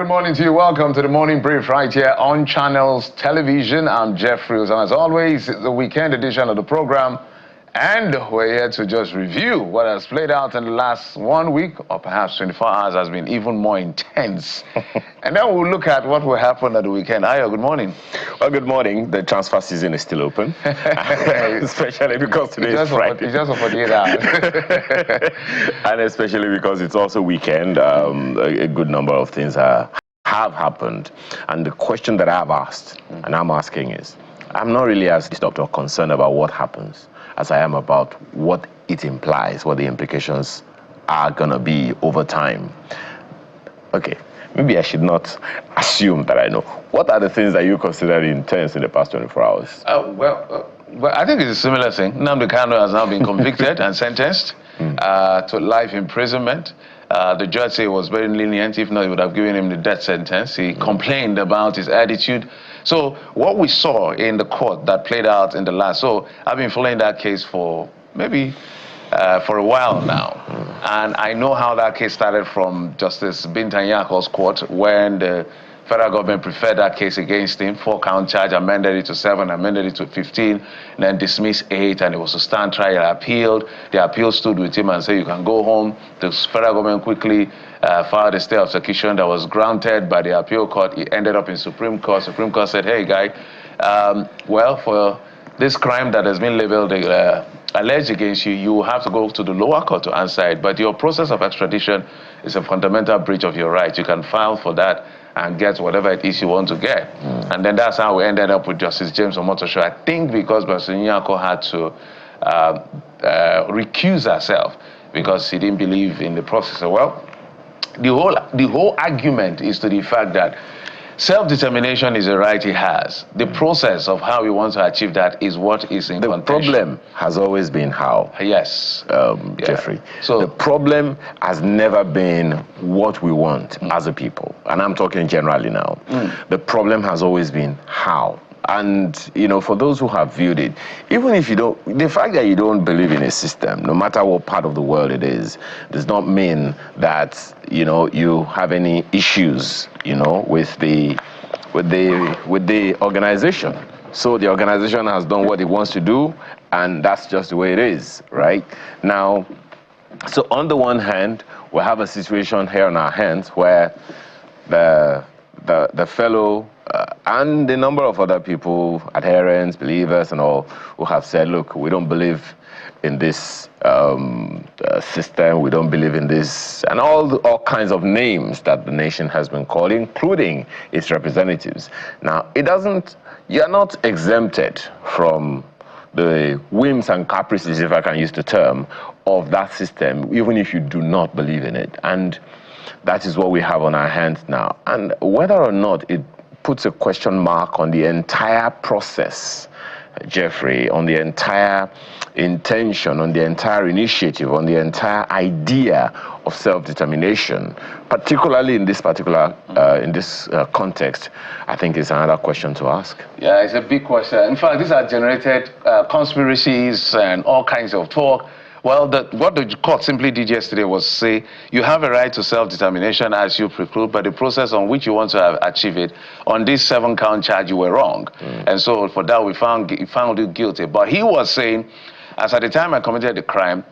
good morning to you. Welcome to the Morning Brief right here on Channels Television. I'm Jeffrey, and as always, the weekend edition of the program. And we're here to just review what has played out in the last 1 week, or perhaps 24 hours has been even more intense. And then we'll look at what will happen at the weekend. Ayo, good morning. Well, good morning. The transfer season is still open, especially because today is Friday. It's just for 48 hours. And especially because it's also weekend, a good number of things have happened. And the question that I've asked, and I'm asking is, I'm not really as disturbed or concerned about what happens as I am about what it implies, what the implications are going to be over time. Okay, maybe I should not assume that I know. What are the things that you consider intense in the past 24 hours? Well, I think it's a similar thing. Nnamdi Kanu has now been convicted and sentenced to life imprisonment. The judge said it was very lenient. If not, he would have given him the death sentence. He complained about his attitude. So what we saw in the court that played out in the last, so I've been following that case for maybe for a while now. And I know how that case started from Justice Bintan Yako's court when the federal government preferred that case against him, 4-count charge, amended it to 7, amended it to 15, and then dismissed 8, and it was a stand trial, appealed. The appeal stood with him and said, you can go home. The federal government quickly filed a stay of execution that was granted by the appeal court. It ended up in Supreme Court. Supreme Court said, hey, guy, well, for this crime that has been labeled alleged against you, you have to go to the lower court to answer it. But your process of extradition is a fundamental breach of your right. You can file for that and get whatever it is you want to get. And then that's how we ended up with Justice James Omotosho. I think because President Nyako had to recuse herself because he didn't believe in the process. So, well, the whole argument is to the fact that self-determination is a right he has. The process of how he wants to achieve that is what is in contention. The problem has always been how. Yes. Jeffrey. So the problem has never been what we want as a people. And I'm talking generally now. The problem has always been how. And, you know, for those who have viewed it, even if you don't, the fact that you don't believe in a system, no matter what part of the world it is, does not mean that, you know, you have any issues, you know, with the organization. So the organization has done what it wants to do, and that's just the way it is, right? Now, so on the one hand, we have a situation here on our hands where the fellow and a number of other people, adherents, believers, and all, who have said, look, we don't believe in this system, we don't believe in this, and all kinds of names that the nation has been called, including its representatives. Now, you're not exempted from the whims and caprices, if I can use the term, of that system, even if you do not believe in it. And that is what we have on our hands now. And whether or not it puts a question mark on the entire process, Jeffrey, on the entire intention, on the entire initiative, on the entire idea of self-determination, particularly in this particular, context, I think is another question to ask. Yeah, it's a big question. In fact, these are generated conspiracies and all kinds of talk. Well, what the court simply did yesterday was say, you have a right to self-determination as you preclude, but the process on which you want to achieve it, on this 7-count charge, you were wrong. And so for that, we found you guilty. But he was saying, as at the time I committed the crime,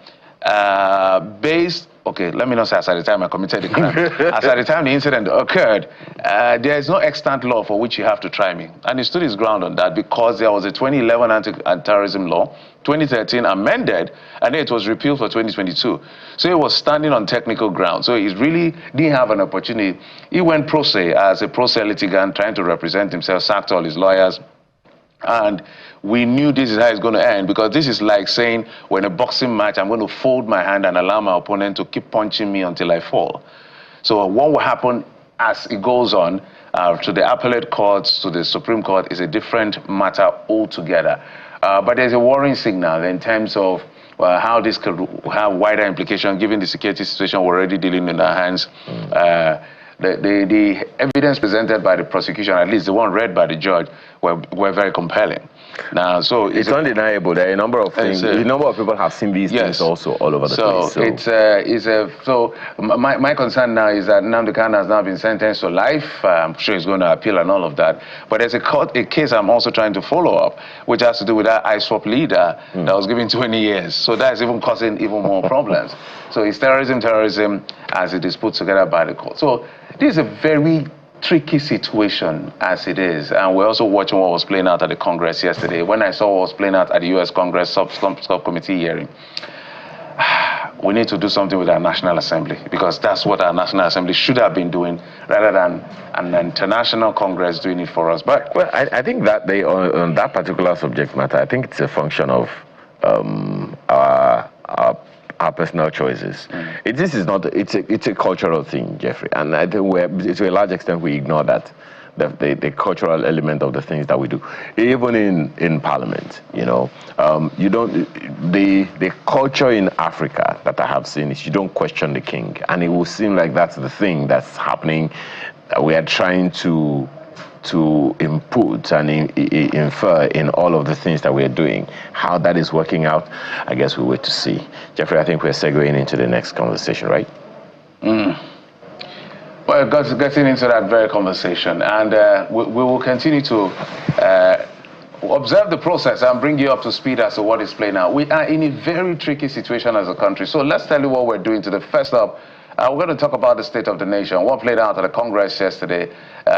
okay, let me not say as at the time I committed the crime. As at the time the incident occurred, there is no extant law for which you have to try me. And he stood his ground on that because there was a 2011 anti-terrorism law, 2013 amended, and then it was repealed for 2022. So he was standing on technical ground. So he really didn't have an opportunity. He went pro se as a pro se litigant, trying to represent himself, sacked all his lawyers. And we knew this is how it's going to end, because this is like saying, when a boxing match, I'm going to fold my hand and allow my opponent to keep punching me until I fall. So what will happen as it goes on to the appellate courts, to the Supreme Court, is a different matter altogether. But there's a worrying signal in terms of how this could have wider implications, given the security situation we're already dealing in our hands. The evidence presented by the prosecution, at least the one read by the judge, were very compelling. Now, so it's undeniable. There are a number of things. A number of people have seen these things also all over the place. So my concern now is that Nnamdi Kanu has now been sentenced to life. I'm sure he's going to appeal and all of that. But there's a case I'm also trying to follow up, which has to do with that ISWAP leader that was given 20 years. So that's even causing even more problems. So it's terrorism as it is put together by the court. So this is a very tricky situation as it is, and we're also watching what was playing out at the Congress yesterday. When I saw what was playing out at the U.S. Congress subcommittee hearing, we need to do something with our National Assembly, because that's what our National Assembly should have been doing rather than an international Congress doing it for us. But well, I think that on that particular subject matter, I think it's a function of our personal choices. This is not. It's a cultural thing, Jeffrey, and I think to a large extent we ignore that. The cultural element of the things that we do, even in Parliament, you know, you don't. The culture in Africa that I have seen is you don't question the king, and it will seem like that's the thing that's happening. We are trying to input and infer in all of the things that we're doing. How that is working out, I guess we wait to see. Jeffrey, I think we're segueing into the next conversation, right? Well, getting into that very conversation, and we will continue to observe the process and bring you up to speed as to what is playing out. We are in a very tricky situation as a country. So let's tell you what we're doing today. First up, we're going to talk about the state of the nation, what played out at the Congress yesterday,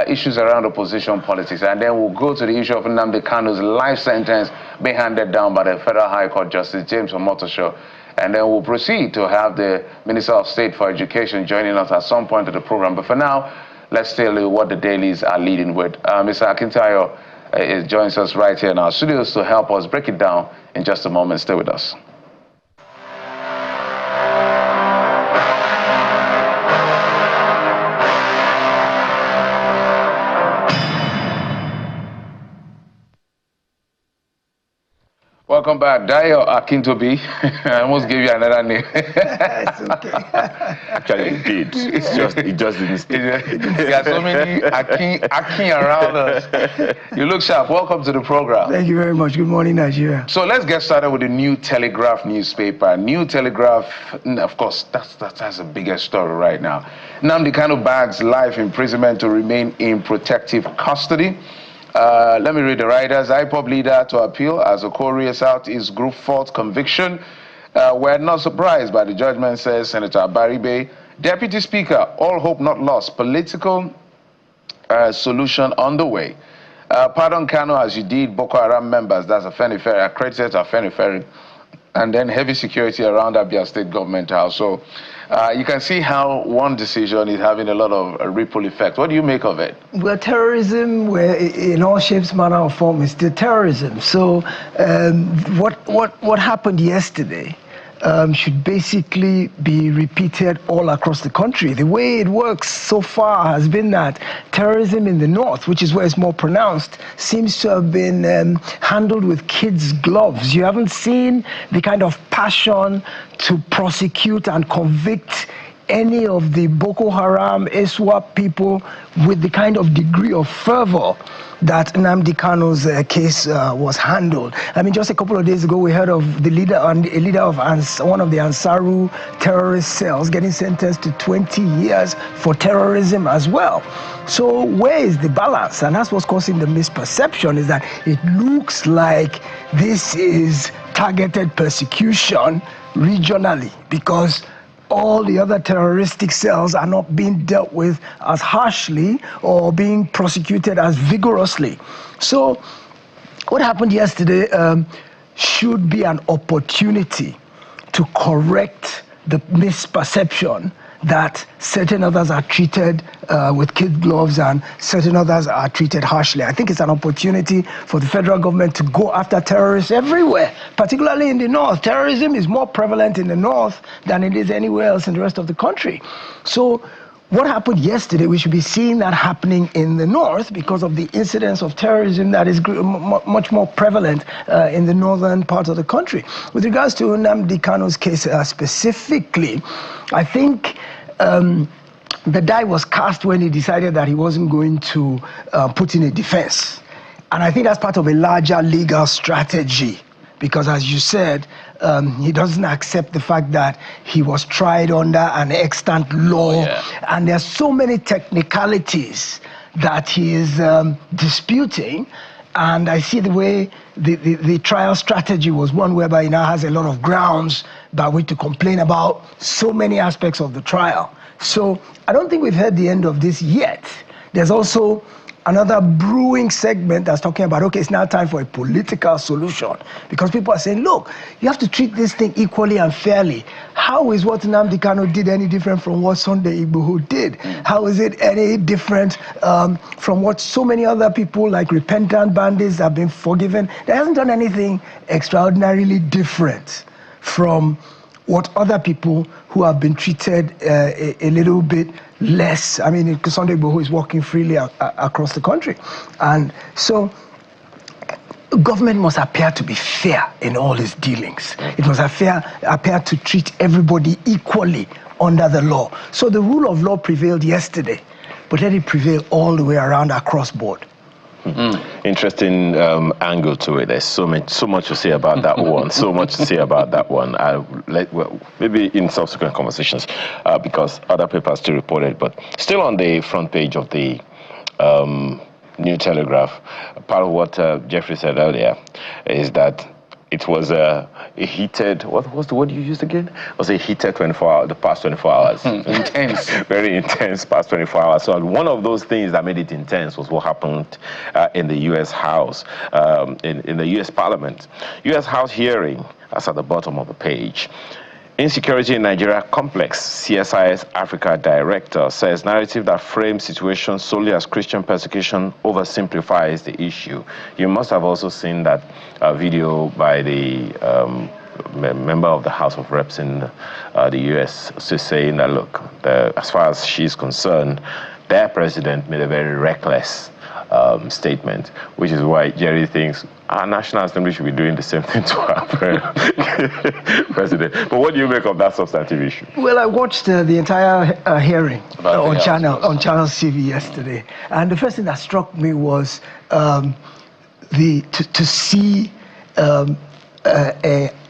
issues around opposition politics, and then we'll go to the issue of Nnamdi Kanu's life sentence being handed down by the Federal High Court Justice James Omotosho. And then we'll proceed to have the Minister of State for Education joining us at some point of the program. But for now, let's tell you what the dailies are leading with. Mr. Akintayo joins us right here in our studios to help us break it down in just a moment. Stay with us. Welcome back, Dayo Akintobi. I almost gave you another name. It's okay. Actually, it did. It just didn't. There are so many Akin around us. You look sharp. Welcome to the program. Thank you very much. Good morning, Nigeria. So let's get started with the New Telegraph newspaper. New Telegraph, of course, that's the biggest story right now. Nnamdi Kanu bags life imprisonment to remain in protective custody. Let me read the writers. IPOB leader to appeal as Okoro rears out his group 4th conviction. We're not surprised by the judgment, says Senator Baribe. Deputy Speaker, all hope not lost. Political solution on the way. Pardon Kanu as you did Boko Haram members. That's Afenifere, accredited to Afenifere. And then heavy security around Abia State Government House. So you can see how one decision is having a lot of ripple effect. What do you make of it? Well, terrorism, in all shapes, manner, or form, is still terrorism. So what happened yesterday should basically be repeated all across the country. The way it works so far has been that terrorism in the north, which is where it's more pronounced, seems to have been handled with kids' gloves. You haven't seen the kind of passion to prosecute and convict any of the Boko Haram, ISWAP people with the kind of degree of fervor that Nnamdi Kanu's case was handled. I mean, just a couple of days ago, we heard of a leader of one of the Ansaru terrorist cells getting sentenced to 20 years for terrorism as well. So where is the balance? And that's what's causing the misperception, is that it looks like this is targeted persecution regionally, because all the other terroristic cells are not being dealt with as harshly or being prosecuted as vigorously. So what happened yesterday should be an opportunity to correct the misperception that certain others are treated with kid gloves and certain others are treated harshly. I think it's an opportunity for the federal government to go after terrorists everywhere, particularly in the north. Terrorism is more prevalent in the north than it is anywhere else in the rest of the country. So what happened yesterday, we should be seeing that happening in the north because of the incidence of terrorism that is much more prevalent in the northern part of the country. With regards to Nnamdi Kanu's case specifically, I think the die was cast when he decided that he wasn't going to put in a defense. And I think that's part of a larger legal strategy, because as you said, he doesn't accept the fact that he was tried under an extant law. And there's so many technicalities that he is disputing. And I see the way the trial strategy was one whereby he now has a lot of grounds by which to complain about so many aspects of the trial. So I don't think we've heard the end of this yet. There's also another brewing segment that's talking about, okay, it's now time for a political solution. Because people are saying, look, you have to treat this thing equally and fairly. How is what Nnamdi Kanu did any different from what Sunday Igboho did? How is it any different from what so many other people like repentant bandits have been forgiven? They hasn't done anything extraordinarily different from what other people who have been treated a little bit less. I mean, Sunday Igboho is walking freely across the country. And so government must appear to be fair in all its dealings. It must appear to treat everybody equally under the law. So the rule of law prevailed yesterday, but let it prevail all the way around across board. Interesting angle to it. There's so much to say about that one. So much to say about that one. Well, maybe in subsequent conversations, because other papers still reported. But still on the front page of the New Telegraph, part of what Jeffrey said earlier is that it was a heated, what was the word you used again? It was a heated 24 hours, the past 24 hours. Intense. Very intense past 24 hours. So one of those things that made it intense was what happened in the U.S. House, in the U.S. Parliament. U.S. House hearing, that's at the bottom of the page. Insecurity in Nigeria Complex, CSIS Africa Director, says narrative that frames situation solely as Christian persecution oversimplifies the issue. You must have also seen that video by the member of the House of Reps in the U.S. saying that, look, as far as she's concerned, their president made a very reckless statement, which is why Jerry thinks our National Assembly should be doing the same thing to our president. But what do you make of that substantive issue? Well, I watched the entire hearing on Channel CV yesterday, and the first thing that struck me was to see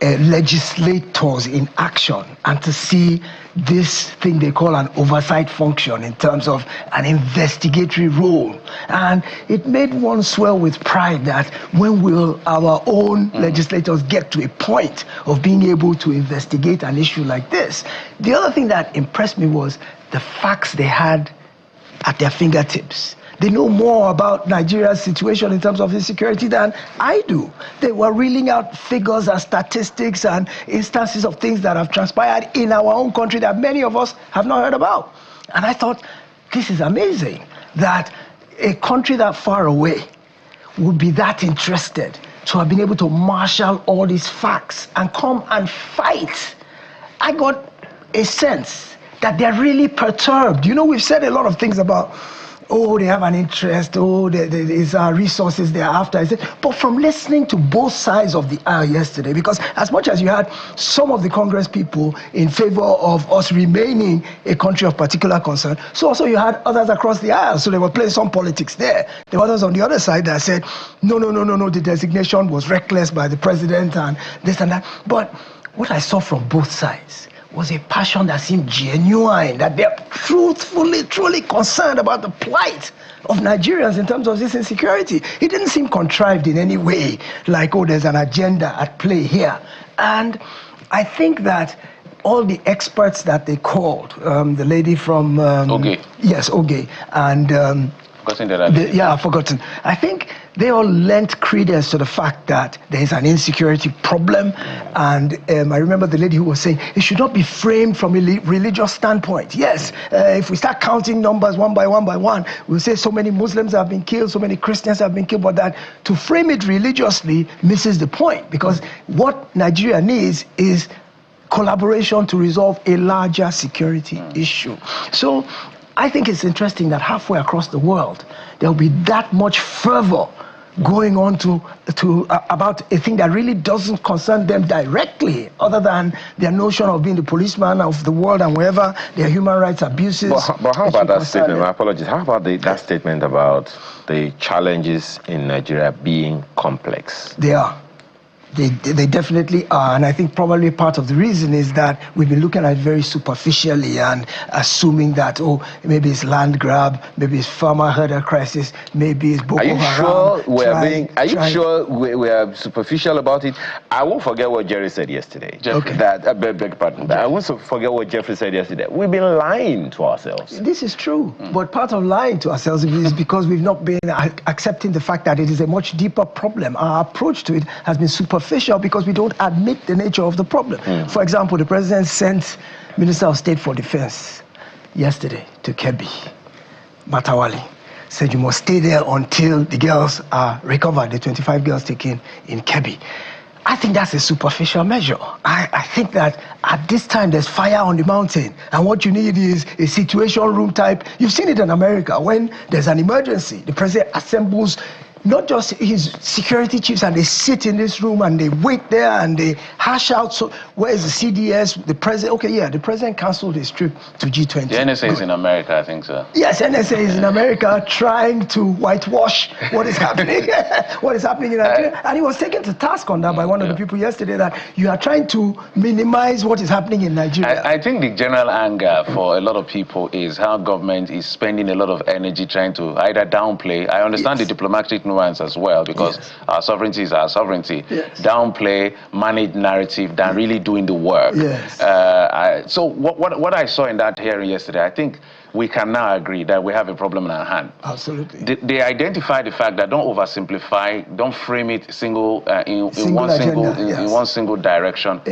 legislators in action, and to see this thing they call an oversight function in terms of an investigatory role. And it made one swell with pride that when will our own legislators get to a point of being able to investigate an issue like this? The other thing that impressed me was the facts they had at their fingertips. They know more about Nigeria's situation in terms of insecurity than I do. They were reeling out figures and statistics and instances of things that have transpired in our own country that many of us have not heard about. And I thought, this is amazing, that a country that far away would be that interested to have been able to marshal all these facts and come and fight. I got a sense that they're really perturbed. You know, we've said a lot of things about, oh, they have an interest, oh, there's resources they're after. I said, but from listening to both sides of the aisle yesterday, because as much as you had some of the Congress people in favor of us remaining a country of particular concern, so also you had others across the aisle. So they were playing some politics there. There were others on the other side that said, no, the designation was reckless by the president and this and that. But what I saw from both sides was a passion that seemed genuine, that they're truly concerned about the plight of Nigerians in terms of this insecurity. It didn't seem contrived in any way, like, oh, there's an agenda at play here. And I think that all the experts that they called, the lady from... Oge. Yes, Oge. And... I've forgotten. I think they all lent credence to the fact that there is an insecurity problem. And I remember the lady who was saying it should not be framed from a religious standpoint. Yes, if we start counting numbers one by one, we'll say so many Muslims have been killed, so many Christians have been killed, but that to frame it religiously misses the point, because what Nigeria needs is collaboration to resolve a larger security issue. So I think it's interesting that halfway across the world, there will be that much fervor going on to about a thing that really doesn't concern them directly, other than their notion of being the policeman of the world and wherever their human rights abuses. But how about that statement? My apologies. How about that statement about the challenges in Nigeria being complex? They are. They definitely are, and I think probably part of the reason is that we've been looking at it very superficially and assuming that, oh, maybe it's land grab, maybe it's farmer herder crisis, maybe it's Boko Haram. Are you sure we are superficial about it? I won't forget what Jerry said yesterday. I won't forget what Jeffrey said yesterday. We've been lying to ourselves. This is true, but part of lying to ourselves is because we've not been accepting the fact that it is a much deeper problem. Our approach to it has been superficial because we don't admit the nature of the problem. For example, the president sent Minister of State for Defense yesterday to Kebbi, Matawali, said you must stay there until the girls are recovered, the 25 girls taken in Kebbi. I think that's a superficial measure. I think that at this time there's fire on the mountain, and what you need is a situation room type. You've seen it in America. When there's an emergency, the president assembles not just his security chiefs, and they sit in this room and they wait there and they hash out. So where is the CDS? The president? Okay, yeah, the president canceled his trip to G20. The NSA is in America, I think so. Yes, NSA is in America trying to whitewash what is happening. What is happening in Nigeria. And he was taken to task on that by one of the people yesterday, that you are trying to minimize what is happening in Nigeria. I think the general anger for a lot of people is how government is spending a lot of energy trying to either downplay. I understand the diplomatic nuance as well, because our sovereignty is our sovereignty. Downplay, manage narrative than really doing the work. So what I saw in that hearing yesterday, I think we can now agree that we have a problem in our hand. Absolutely. They identify the fact that don't oversimplify, don't frame it in one single direction.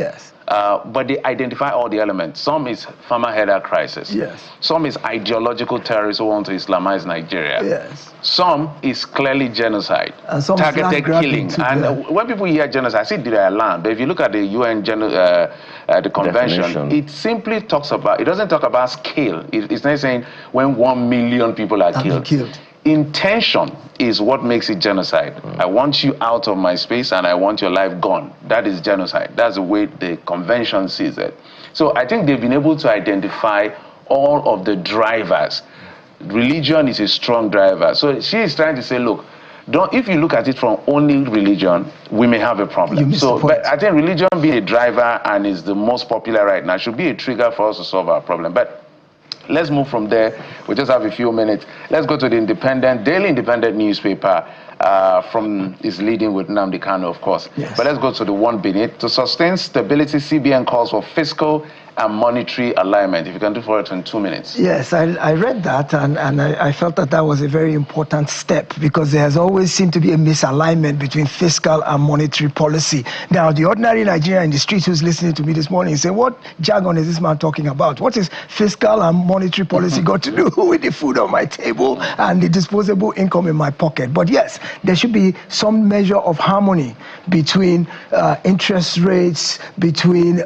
But they identify all the elements. Some is farmer herder crisis. Some is ideological terrorists who want to Islamize Nigeria. Some is clearly genocide, and some targeted killing. And when people hear genocide, I see they are alarmed. But if you look at the UN the convention, definition, it simply talks about, it doesn't talk about scale. It's not saying when 1 million people are killed. Intention is what makes it genocide. I want you out of my space and I want your life gone. That is genocide. That's the way the convention sees it. So I think they've been able to identify all of the drivers. Religion is a strong driver. So she is trying to say, look, if you look at it from only religion, we may have a problem. But I think religion being a driver and is the most popular right now should be a trigger for us to solve our problem. But let's move from there. We just have a few minutes. Let's go to the Daily Independent newspaper. Is leading with Nnamdi Kanu, of course. But let's go to the one beneath. To sustain stability, CBN calls for fiscal and monetary alignment. If you can do for it in 2 minutes. Yes, I read that, and I felt that that was a very important step, because there has always seemed to be a misalignment between fiscal and monetary policy. Now, the ordinary Nigerian in the streets who's listening to me this morning say, what jargon is this man talking about? What is fiscal and monetary policy got to do with the food on my table and the disposable income in my pocket? But yes, there should be some measure of harmony between interest rates, between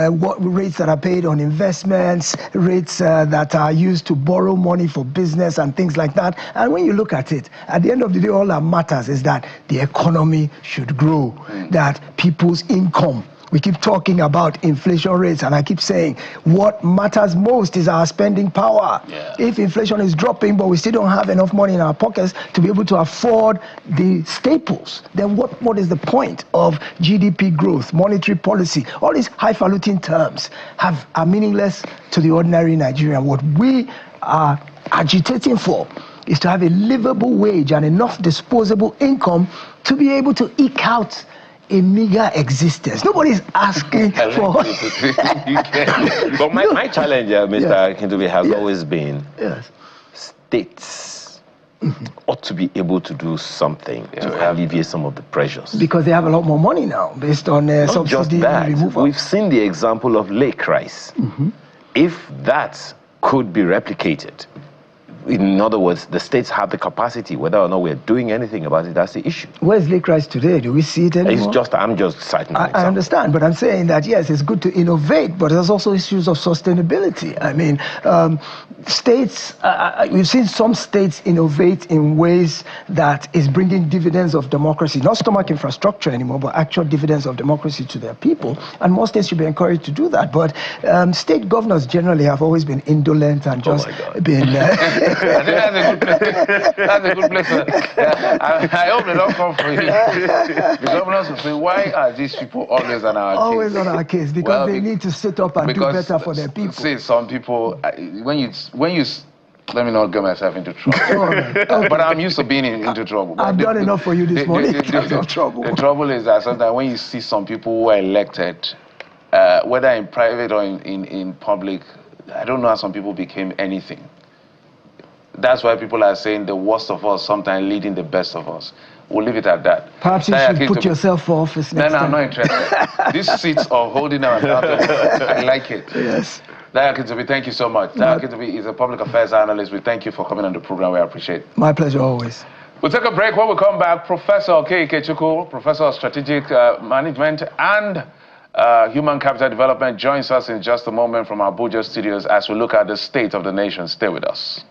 what rates that are paid on investments, rates that are used to borrow money for business and things like that. And when you look at it, at the end of the day, all that matters is that the economy should grow, that people's income. We keep talking about inflation rates, and I keep saying what matters most is our spending power. If inflation is dropping, but we still don't have enough money in our pockets to be able to afford the staples, then what is the point of GDP growth, monetary policy? All these highfalutin terms are meaningless to the ordinary Nigerian. What we are agitating for is to have a livable wage and enough disposable income to be able to eke out a meager existence. Nobody's asking for. But my challenge, Mr. Kintubi, has always been states ought to be able to do something to alleviate some of the pressures. Because they have a lot more money now, based on subsidy removal. We've seen the example of lake rice. If that could be replicated, In other words, the states have the capacity. Whether or not we're doing anything about it, that's the issue. Where's Lake Rice today? Do we see it anymore? I'm just citing an example. I understand, but I'm saying that, yes, it's good to innovate, but there's also issues of sustainability. I mean, states, we've seen some states innovate in ways that is bringing dividends of democracy, not stomach infrastructure anymore, but actual dividends of democracy to their people. And most states should be encouraged to do that. But state governors generally have always been indolent and just been... That's a good place. I hope they don't come for you. The governors will say, why are these people always on our case? Always on our case, because they need to sit up and do better for their people. See, some people, when you let me not get myself into trouble. Okay. But I'm used to being into trouble. I've done enough for you this morning. Trouble. The trouble is that sometimes when you see some people who are elected, whether in private or in public, I don't know how some people became anything. That's why people are saying the worst of us sometimes leading the best of us. We'll leave it at that. Perhaps you should put yourself for office next time. I'm not interested. These seats of holding our accountable, I like it. Yes. Kitobi, thank you so much. Kitobi is a public affairs analyst. We thank you for coming on the program. We appreciate it. My pleasure always. We'll take a break. When we come back, Professor Ikechukwu, Professor of Strategic Management and Human Capital Development, joins us in just a moment from our Abuja studios as we look at the state of the nation. Stay with us.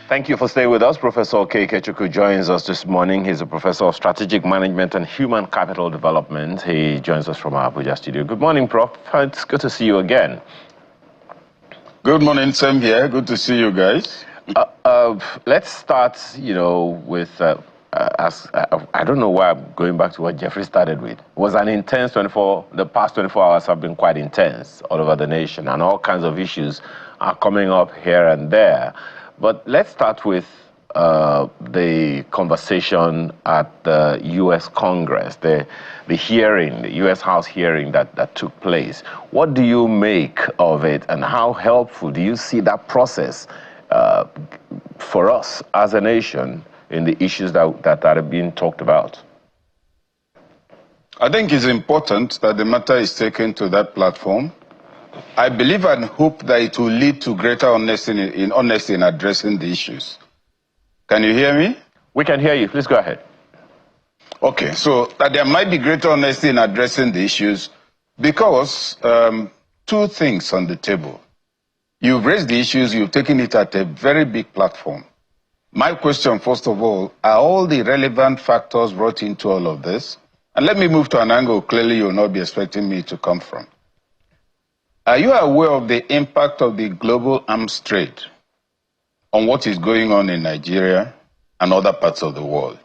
Thank you for staying with us. Professor Ikechukwu joins us this morning. He's a professor of strategic management and human capital development. He joins us from our Abuja studio. Good morning, Prof. It's good to see you again. Good morning, Sam here. Good to see you guys. Let's start, with, I don't know why I'm going back to what Jeffrey started with. It was an intense the past 24 hours have been quite intense all over the nation, and all kinds of issues are coming up here and there. But let's start with the conversation at the U.S. Congress, the hearing, the U.S. House hearing that took place. What do you make of it, and how helpful do you see that process for us as a nation in the issues that are being talked about? I think it's important that the matter is taken to that platform. I believe and hope that it will lead to greater honesty in addressing the issues. Can you hear me? We can hear you. Please go ahead. Okay, so that there might be greater honesty in addressing the issues because two things on the table. You've raised the issues, you've taken it at a very big platform. My question, first of all, are all the relevant factors brought into all of this? And let me move to an angle clearly you'll not be expecting me to come from. Are you aware of the impact of the global arms trade on what is going on in Nigeria and other parts of the world?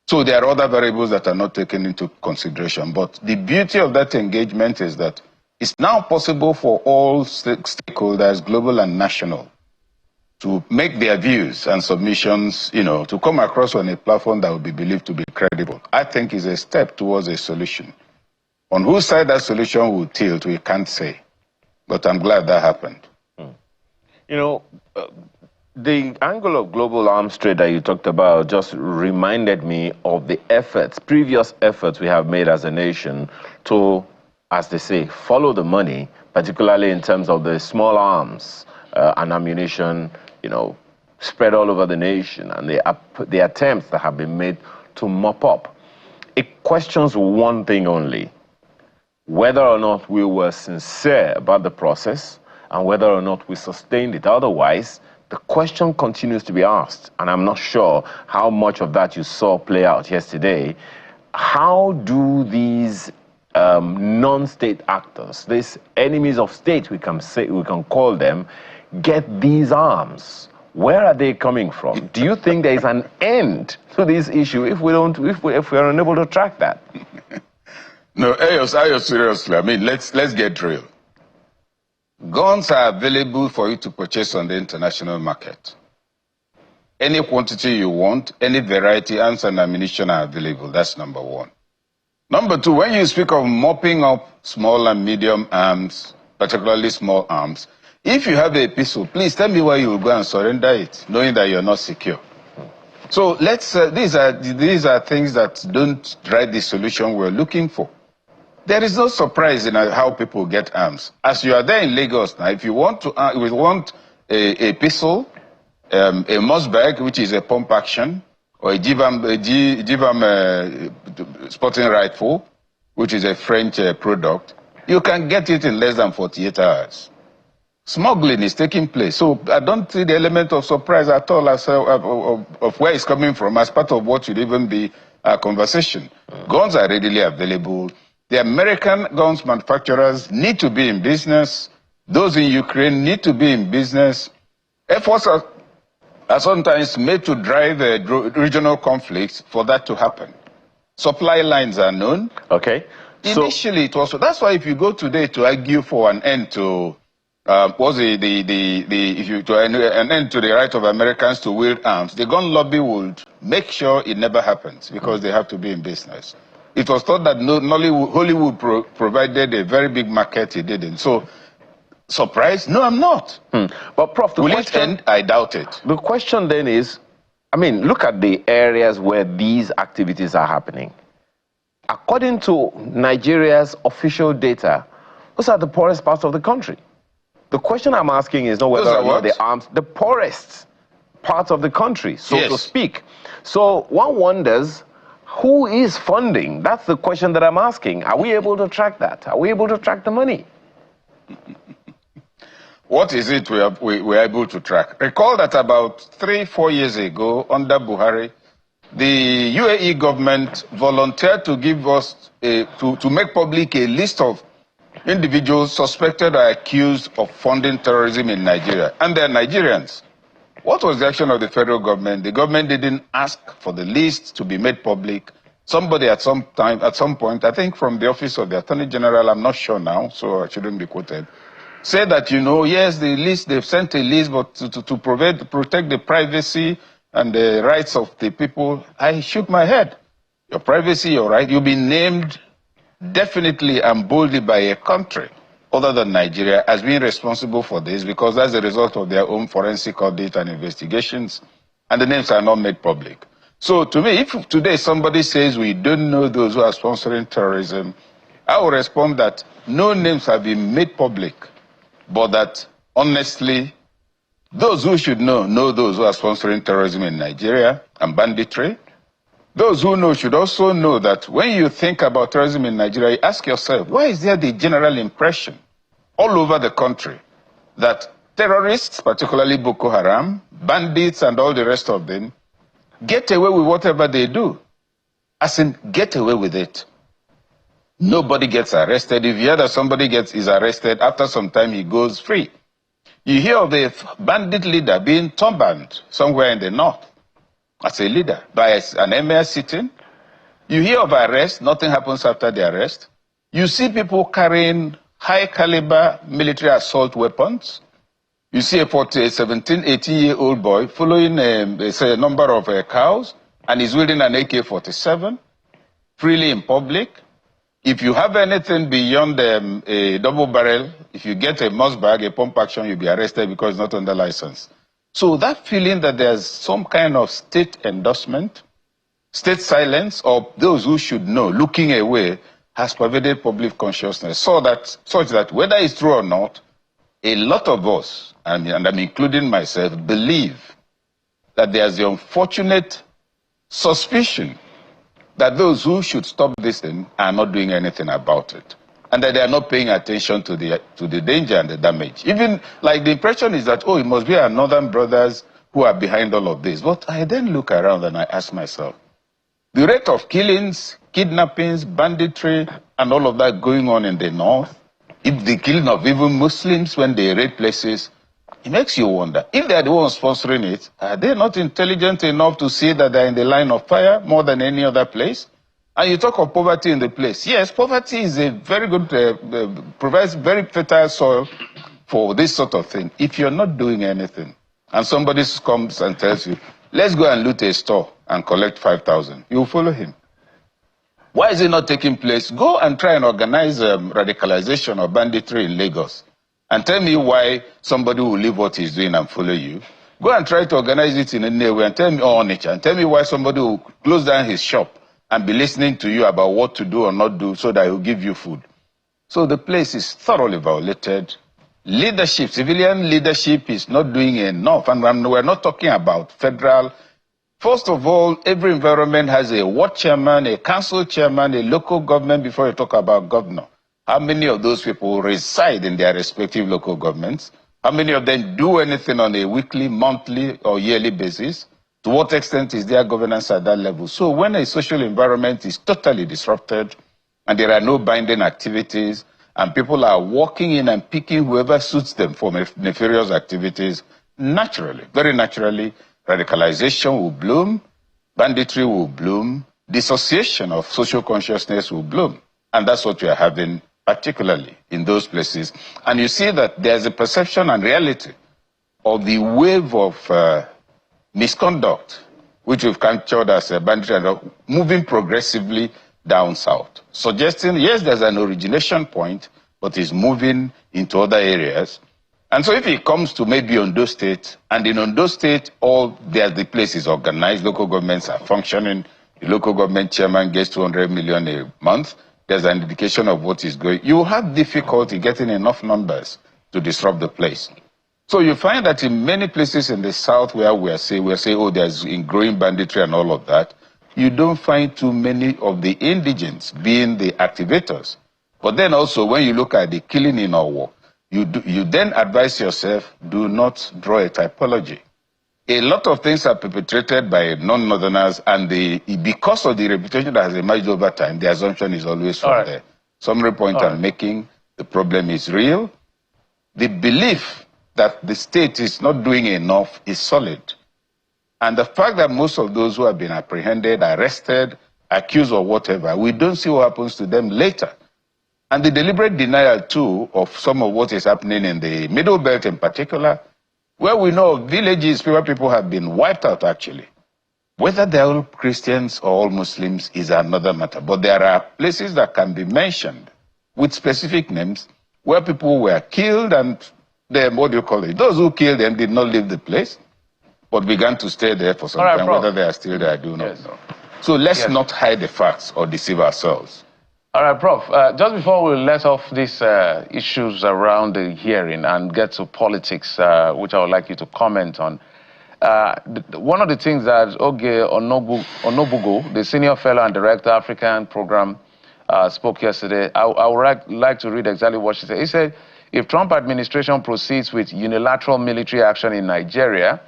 So there are other variables that are not taken into consideration, but the beauty of that engagement is that it's now possible for all stakeholders, global and national, to make their views and submissions, to come across on a platform that would be believed to be credible. I think is a step towards a solution. On whose side that solution will tilt, we can't say. But I'm glad that happened. The angle of global arms trade that you talked about just reminded me of the previous efforts we have made as a nation to, as they say, follow the money, particularly in terms of the small arms and ammunition, spread all over the nation, and the attempts that have been made to mop up. It questions one thing only: whether or not we were sincere about the process and whether or not we sustained it. Otherwise, the question continues to be asked, and I'm not sure how much of that you saw play out yesterday. How do these non-state actors, these enemies of state, we can call them, get these arms? Where are they coming from? Do you think there is an end to this issue if we're unable to track that? No, Ayo, seriously. I mean, let's get real. Guns are available for you to purchase on the international market. Any quantity you want, any variety, arms and ammunition are available. That's number one. Number two, when you speak of mopping up small and medium arms, particularly small arms. If you have a pistol, please tell me why you will go and surrender it, knowing that you're not secure. So let's, these are things that don't drive the solution we're looking for. There is no surprise in how people get arms. As you are there in Lagos now, if you want to, a pistol, a moss bag, which is a pump action, or a Jivam sporting rifle, which is a French product, you can get it in less than 48 hours. Smuggling is taking place. So I don't see the element of surprise at all as, of where it's coming from as part of what should even be a conversation. Guns are readily available. The American guns manufacturers need to be in business. Those in Ukraine need to be in business. Efforts are sometimes made to drive regional conflicts for that to happen. Supply lines are known. Okay. Initially, it was. That's why if you go today to argue for an end to an end to the right of Americans to wield arms, the gun lobby would make sure it never happens because they have to be in business. It was thought that Hollywood provided a very big market. It didn't. So, surprised? No, I'm not. But Prof, will it end? I doubt it. The question then is, I mean, look at the areas where these activities are happening. According to Nigeria's official data, those are the poorest parts of the country. The question I'm asking is not whether or not the arms, the poorest parts of the country, so to speak. So one wonders, who is funding? That's the question that I'm asking. Are we able to track that? Are we able to track the money? What is it we're able to track? Recall that about 3-4 years ago, under Buhari, the UAE government volunteered to give us, to make public a list of individuals suspected or accused of funding terrorism in Nigeria. And they're Nigerians. What was the action of the federal government? The government didn't ask for the list to be made public. Somebody at some point, I think from the office of the Attorney General, I'm not sure now, so I shouldn't be quoted, said that, you know, yes, the list, they've sent a list, but to protect the privacy and the rights of the people, I shook my head. Your privacy, your right, you've been named definitely and boldly by a country other than Nigeria as being responsible for this because that's the result of their own forensic audit and investigations, and the names are not made public. So to me, if today somebody says we don't know those who are sponsoring terrorism, I will respond that no names have been made public, but that honestly, those who should know those who are sponsoring terrorism in Nigeria and banditry. Those who know should also know that when you think about terrorism in Nigeria, you ask yourself, why is there the general impression all over the country that terrorists, particularly Boko Haram, bandits and all the rest of them, get away with whatever they do? As in, get away with it. Nobody gets arrested. If you hear that somebody is arrested, after some time he goes free. You hear of a bandit leader being turbaned somewhere in the north as a leader by an emir sitting. You hear of arrest, nothing happens after the arrest. You see people carrying high caliber military assault weapons. You see a 17, 18-year-old boy following a number of cows, and he's wielding an AK-47 freely in public. If you have anything beyond a double barrel, if you get a mouse bag, a pump action, you'll be arrested because it's not under license. So that feeling that there's some kind of state endorsement, state silence, or those who should know, looking away, has pervaded public consciousness, such that whether it's true or not, a lot of us, and I'm including myself, believe that there's the unfortunate suspicion that those who should stop this thing are not doing anything about it, and that they are not paying attention to the danger and the damage. Even like the impression is that, oh, it must be our northern brothers who are behind all of this. But I then look around and I ask myself, the rate of killings, kidnappings, banditry, and all of that going on in the north, if the killing of even Muslims when they raid places, it makes you wonder, if they are the ones sponsoring it, are they not intelligent enough to see that they're in the line of fire more than any other place? And you talk of poverty in the place. Yes, poverty is a very good, provides very fertile soil for this sort of thing. If you're not doing anything, and somebody comes and tells you, let's go and loot a store and collect 5,000, you'll follow him. Why is it not taking place? Go and try and organize radicalization or banditry in Lagos. and tell me why somebody will leave what he's doing and follow you. Go and try to organize it in any way and tell me on it, and tell me why somebody will close down his shop and be listening to you about what to do or not do so that he'll give you food. So the place is thoroughly violated. Leadership, civilian leadership is not doing enough. And we're not talking about federal. First of all, every environment has a ward chairman, a council chairman, a local government before you talk about governor. How many of those people reside in their respective local governments? How many of them do anything on a weekly, monthly, or yearly basis? To what extent is their governance at that level? So when a social environment is totally disrupted and there are no binding activities and people are walking in and picking whoever suits them for nefarious activities, naturally, very naturally, radicalization will bloom, banditry will bloom, dissociation of social consciousness will bloom. And that's what we are having, particularly in those places. And you see that there's a perception and reality of the wave of misconduct, which we've captured as a banditry, moving progressively down south, suggesting, yes, there's an origination point, but it's moving into other areas. And so if it comes to maybe Ondo State, and in Ondo State, the place is organized, local governments are functioning, the local government chairman gets 200 million a month, there's an indication of what is going. You have difficulty getting enough numbers to disrupt the place. So you find that in many places in the south where we say, oh, there's growing banditry and all of that, you don't find too many of the indigents being the activators. But then also when you look at the killing in Owo, you then advise yourself, do not draw a typology. A lot of things are perpetrated by non-northerners, and because of the reputation that has emerged over time, the assumption is always from there. Summary point I'm making, the problem is real. The belief that the state is not doing enough is solid. And the fact that most of those who have been apprehended, arrested, accused or whatever, we don't see what happens to them later. And the deliberate denial, too, of some of what is happening in the Middle Belt in particular, where we know villages where people have been wiped out, actually. Whether they're all Christians or all Muslims is another matter. But there are places that can be mentioned with specific names where people were killed and then, what do you call it? Those who killed them did not leave the place, but began to stay there for some time. Whether they are still there, I do not know. So let's not hide the facts or deceive ourselves. All right, Prof. Just before we let off these issues around the hearing and get to politics, which I would like you to comment on, one of the things that Oge Onobugo, the Senior Fellow and Director, African Program, spoke yesterday, I would like to read exactly what she said. He said, if Trump administration proceeds with unilateral military action in Nigeria,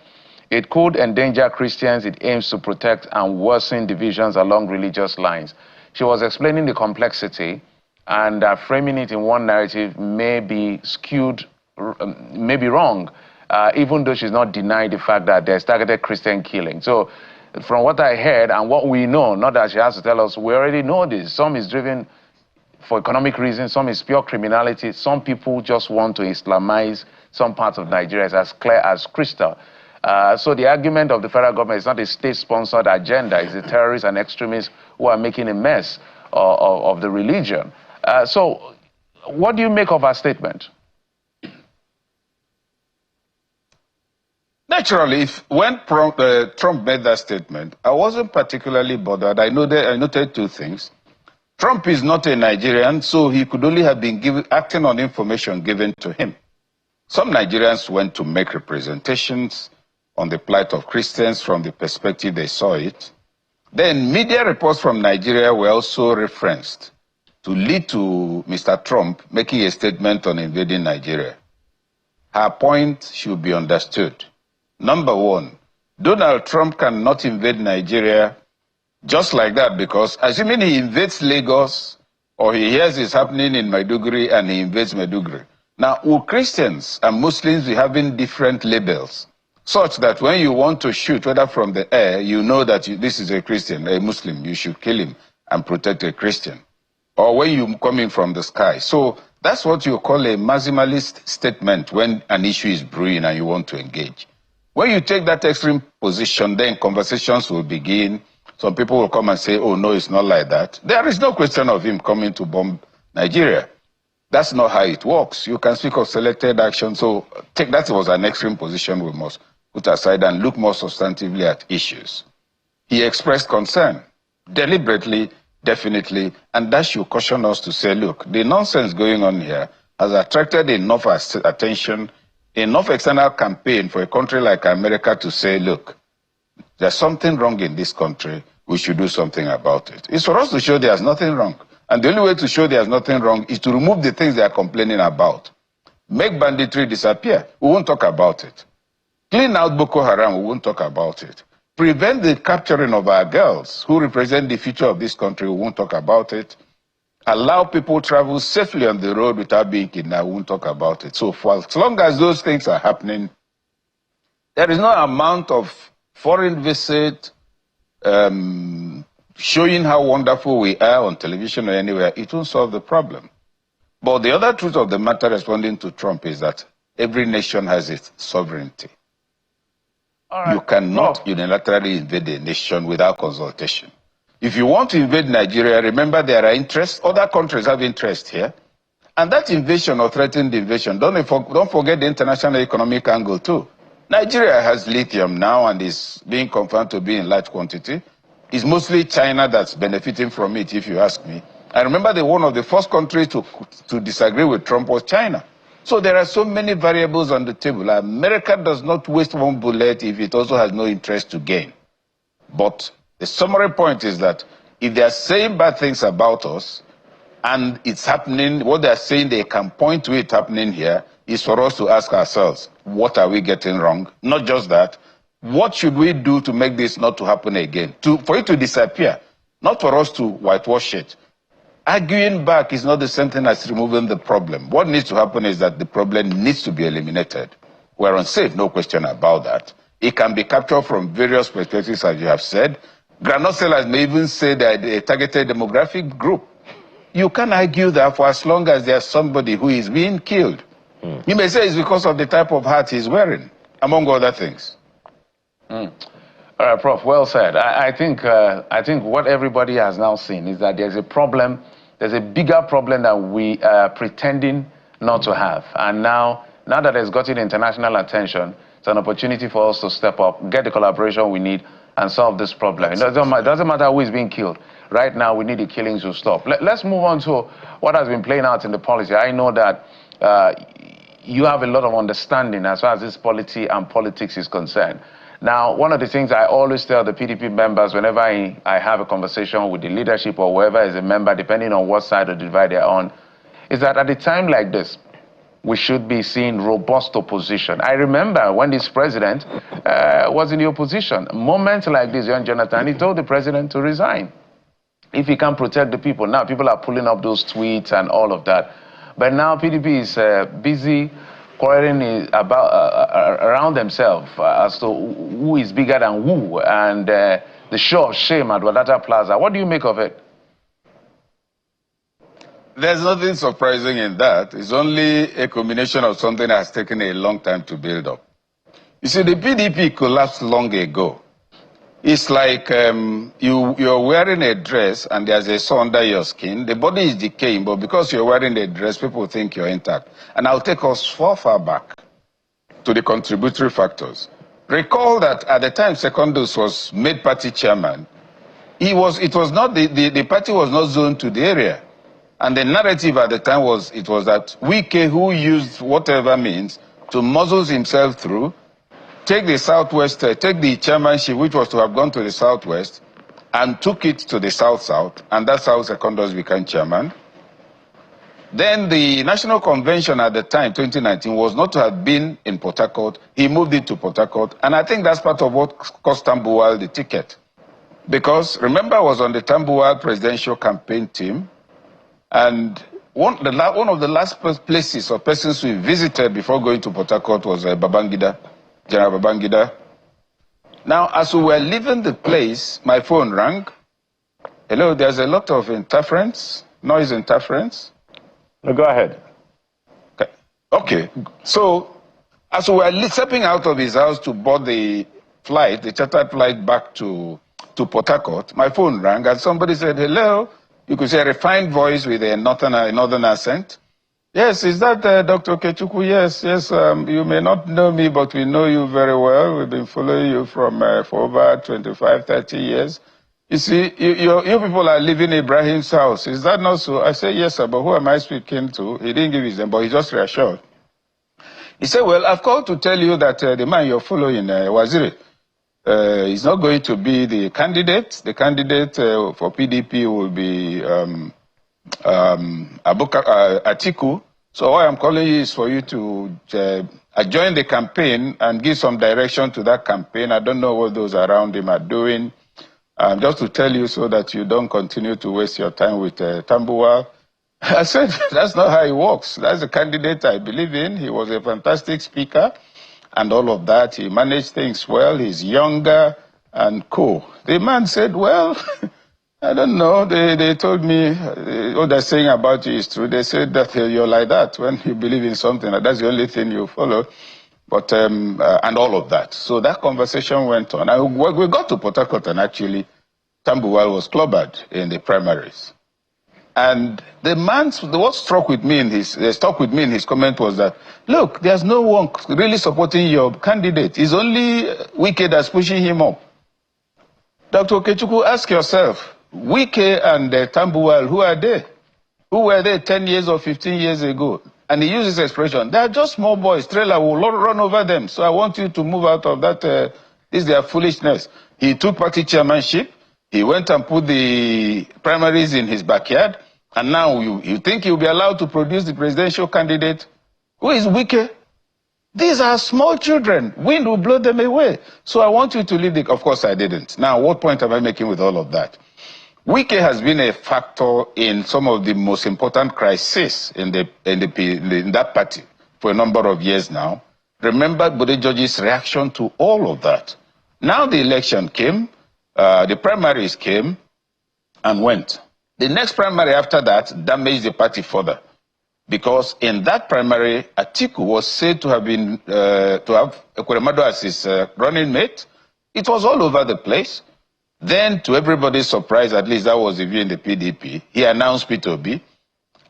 it could endanger Christians it aims to protect and worsen divisions along religious lines. She was explaining the complexity, and framing it in one narrative may be skewed, may be wrong, even though she's not denying the fact that there's targeted Christian killing. So from what I heard and what we know, not that she has to tell us, we already know this. Some is driven for economic reasons, some is pure criminality, some people just want to Islamize some parts of Nigeria. It's as clear as crystal. So the argument of the federal government is not a state-sponsored agenda. It's the terrorists and extremists who are making a mess of the religion. So what do you make of her statement? Naturally, when Trump made that statement, I wasn't particularly bothered. I noted two things. Trump is not a Nigerian, so he could only have been acting on information given to him. Some Nigerians went to make representations on the plight of Christians from the perspective they saw it. Then media reports from Nigeria were also referenced to lead to Mr. Trump making a statement on invading Nigeria. Her point should be understood. Number one, Donald Trump cannot invade Nigeria just like that, because assuming he invades Lagos or he hears it's happening in Maiduguri and he invades Maiduguri. Now, will Christians and Muslims be having different labels, such that when you want to shoot, whether from the air, you know that this is a Christian, a Muslim, you should kill him and protect a Christian. Or when you come in from the sky. So that's what you call a maximalist statement when an issue is brewing and you want to engage. When you take that extreme position, then conversations will begin. Some people will come and say, oh, no, it's not like that. There is no question of him coming to bomb Nigeria. That's not how it works. You can speak of selected action. So take that was an extreme position we must put aside and look more substantively at issues. He expressed concern, deliberately, definitely, and that should caution us to say, look, the nonsense going on here has attracted enough attention, enough external campaign for a country like America to say, look, there's something wrong in this country, we should do something about it. It's for us to show there's nothing wrong. And the only way to show there's nothing wrong is to remove the things they are complaining about. Make banditry disappear, we won't talk about it. Clean out Boko Haram, we won't talk about it. Prevent the capturing of our girls who represent the future of this country, we won't talk about it. Allow people travel safely on the road without being kidnapped, we won't talk about it. So for as long as those things are happening, there is no amount of foreign visit, showing how wonderful we are on television or anywhere, it won't solve the problem. But the other truth of the matter, responding to Trump, is that every nation has its sovereignty. All right. You cannot unilaterally invade a nation without consultation. If you want to invade Nigeria, remember there are interests, other countries have interest here. And that invasion or threatened invasion, don't forget the international economic angle too. Nigeria has lithium now and is being confirmed to be in large quantity. It's mostly China that's benefiting from it, if you ask me. I remember one of the first countries to disagree with Trump was China. So there are so many variables on the table. America does not waste one bullet if it also has no interest to gain. But the summary point is that if they are saying bad things about us, and it's happening, what they are saying they can point to it happening here, is for us to ask ourselves, what are we getting wrong? Not just that, what should we do to make this not to happen again? For it to disappear, not for us to whitewash it. Arguing back is not the same thing as removing the problem. What needs to happen is that the problem needs to be eliminated. We're unsafe, no question about that. It can be captured from various perspectives, as you have said. Groundnut sellers may even say that a targeted demographic group. You can argue that for as long as there's somebody who is being killed. You may say it's because of the type of hat he's wearing, among other things. All right, Prof, well said. I think what everybody has now seen is that there's a problem. There's a bigger problem that we are pretending not to have. And now that it's gotten international attention, it's an opportunity for us to step up, get the collaboration we need, and solve this problem. It doesn't matter who is being killed. Right now, we need the killings to stop. Let's move on to what has been playing out in the policy. I know that you have a lot of understanding as far as this polity and politics is concerned. Now, one of the things I always tell the PDP members whenever I have a conversation with the leadership or whoever is a member, depending on what side of the divide they're on, is that at a time like this, we should be seeing robust opposition. I remember when this president was in the opposition, moments like this, young Jonathan, he told the president to resign if he can't protect the people. Now people are pulling up those tweets and all of that. But now PDP is busy quarreling around themselves as to who is bigger than who, and the show of shame at Wadata Plaza. What do you make of it? There's nothing surprising in that. It's only a combination of something that has taken a long time to build up. You see, the PDP collapsed long ago. It's like you're wearing a dress and there's a sore under your skin. The body is decaying, but because you're wearing a dress, people think you're intact. And I'll take us far back to the contributory factors. Recall that at the time Secondus was made party chairman, the party was not zoned to the area. And the narrative at the time was that Wike, who used whatever means to muzzle himself through, take the Southwest, take the chairmanship, which was to have gone to the Southwest, and took it to the South-South, and that's how Secondus became chairman. Then the National Convention at the time, 2019, was not to have been in Port Harcourt. He moved it to Port Harcourt, and I think that's part of what cost Tambuwal the ticket. Because, remember, I was on the Tambuwal presidential campaign team, and one of the last places or persons we visited before going to Port Harcourt was Babangida. General Babangida. Now, as we were leaving the place, my phone rang. Hello, there's a lot of interference, noise interference. No, go ahead. Okay. So, as we were stepping out of his house to board the flight, the chartered flight back to Port Harcourt, my phone rang and somebody said, hello. You could say a refined voice with a northern accent. Yes, is that Dr. Okechukwu? Yes, yes. You may not know me, but we know you very well. We've been following you from for over 25, 30 years. You see, you people are living in Ibrahim's house. Is that not so? I said, yes, sir, but who am I speaking to? He didn't give his name, but he just reassured. He said, well, I've called to tell you that the man you're following, Waziri, is not going to be the candidate. The candidate for PDP will be Atiku. So what I'm calling you is for you to join the campaign and give some direction to that campaign. I don't know what those around him are doing. Just to tell you so that you don't continue to waste your time with Tambuwal. I said, that's not how it works. That's the candidate I believe in. He was a fantastic speaker and all of that. He managed things well. He's younger and cool. The man said, well, I don't know. They told me what they're saying about you is true. They said that you're like that. When you believe in something, that's the only thing you follow. But, and all of that. So that conversation went on. And we got to Port Harcourt, and actually, Tambuwal was clobbered in the primaries. And what stuck with me in his comment was that, look, there's no one really supporting your candidate. It's only Wike that's pushing him up. Dr. Okechukwu, ask yourself, Wike and Tambuwal, who are they? Who were they 10 years or 15 years ago? And he uses expression, they are just small boys, trailer will run over them. So I want you to move out of that, this is their foolishness. He took party chairmanship, he went and put the primaries in his backyard, and now you think he'll be allowed to produce the presidential candidate? Who is Wike? These are small children. Wind will blow them away. So I want you to leave the... Of course I didn't. Now, what point am I making with all of that? Wike has been a factor in some of the most important crises in that party for a number of years now. Remember Bode George's reaction to all of that. Now the election came, the primaries came and went. The next primary after that damaged the party further. Because in that primary, Atiku was said to have been, to have Ekweremadu as his running mate. It was all over the place. Then, to everybody's surprise, at least that was the view in the PDP, he announced Peter Obi.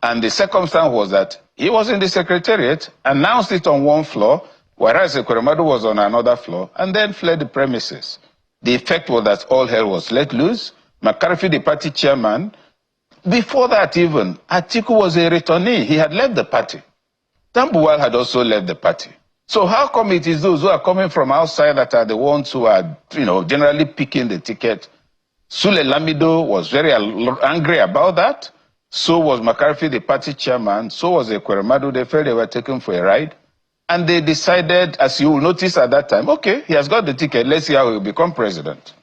And the circumstance was that he was in the secretariat, announced it on one floor, whereas Ekweremadu was on another floor, and then fled the premises. The effect was that all hell was let loose. McCarthy, the party chairman, before that even, Atiku was a returnee. He had left the party. Tambuwal had also left the party. So how come it is those who are coming from outside that are the ones who are, generally picking the ticket? Sule Lamido was very angry about that. So was McCarthy, the party chairman. So was Ekweremadu. They felt they were taken for a ride. And they decided, as you will notice at that time, okay, he has got the ticket. Let's see how he will become president.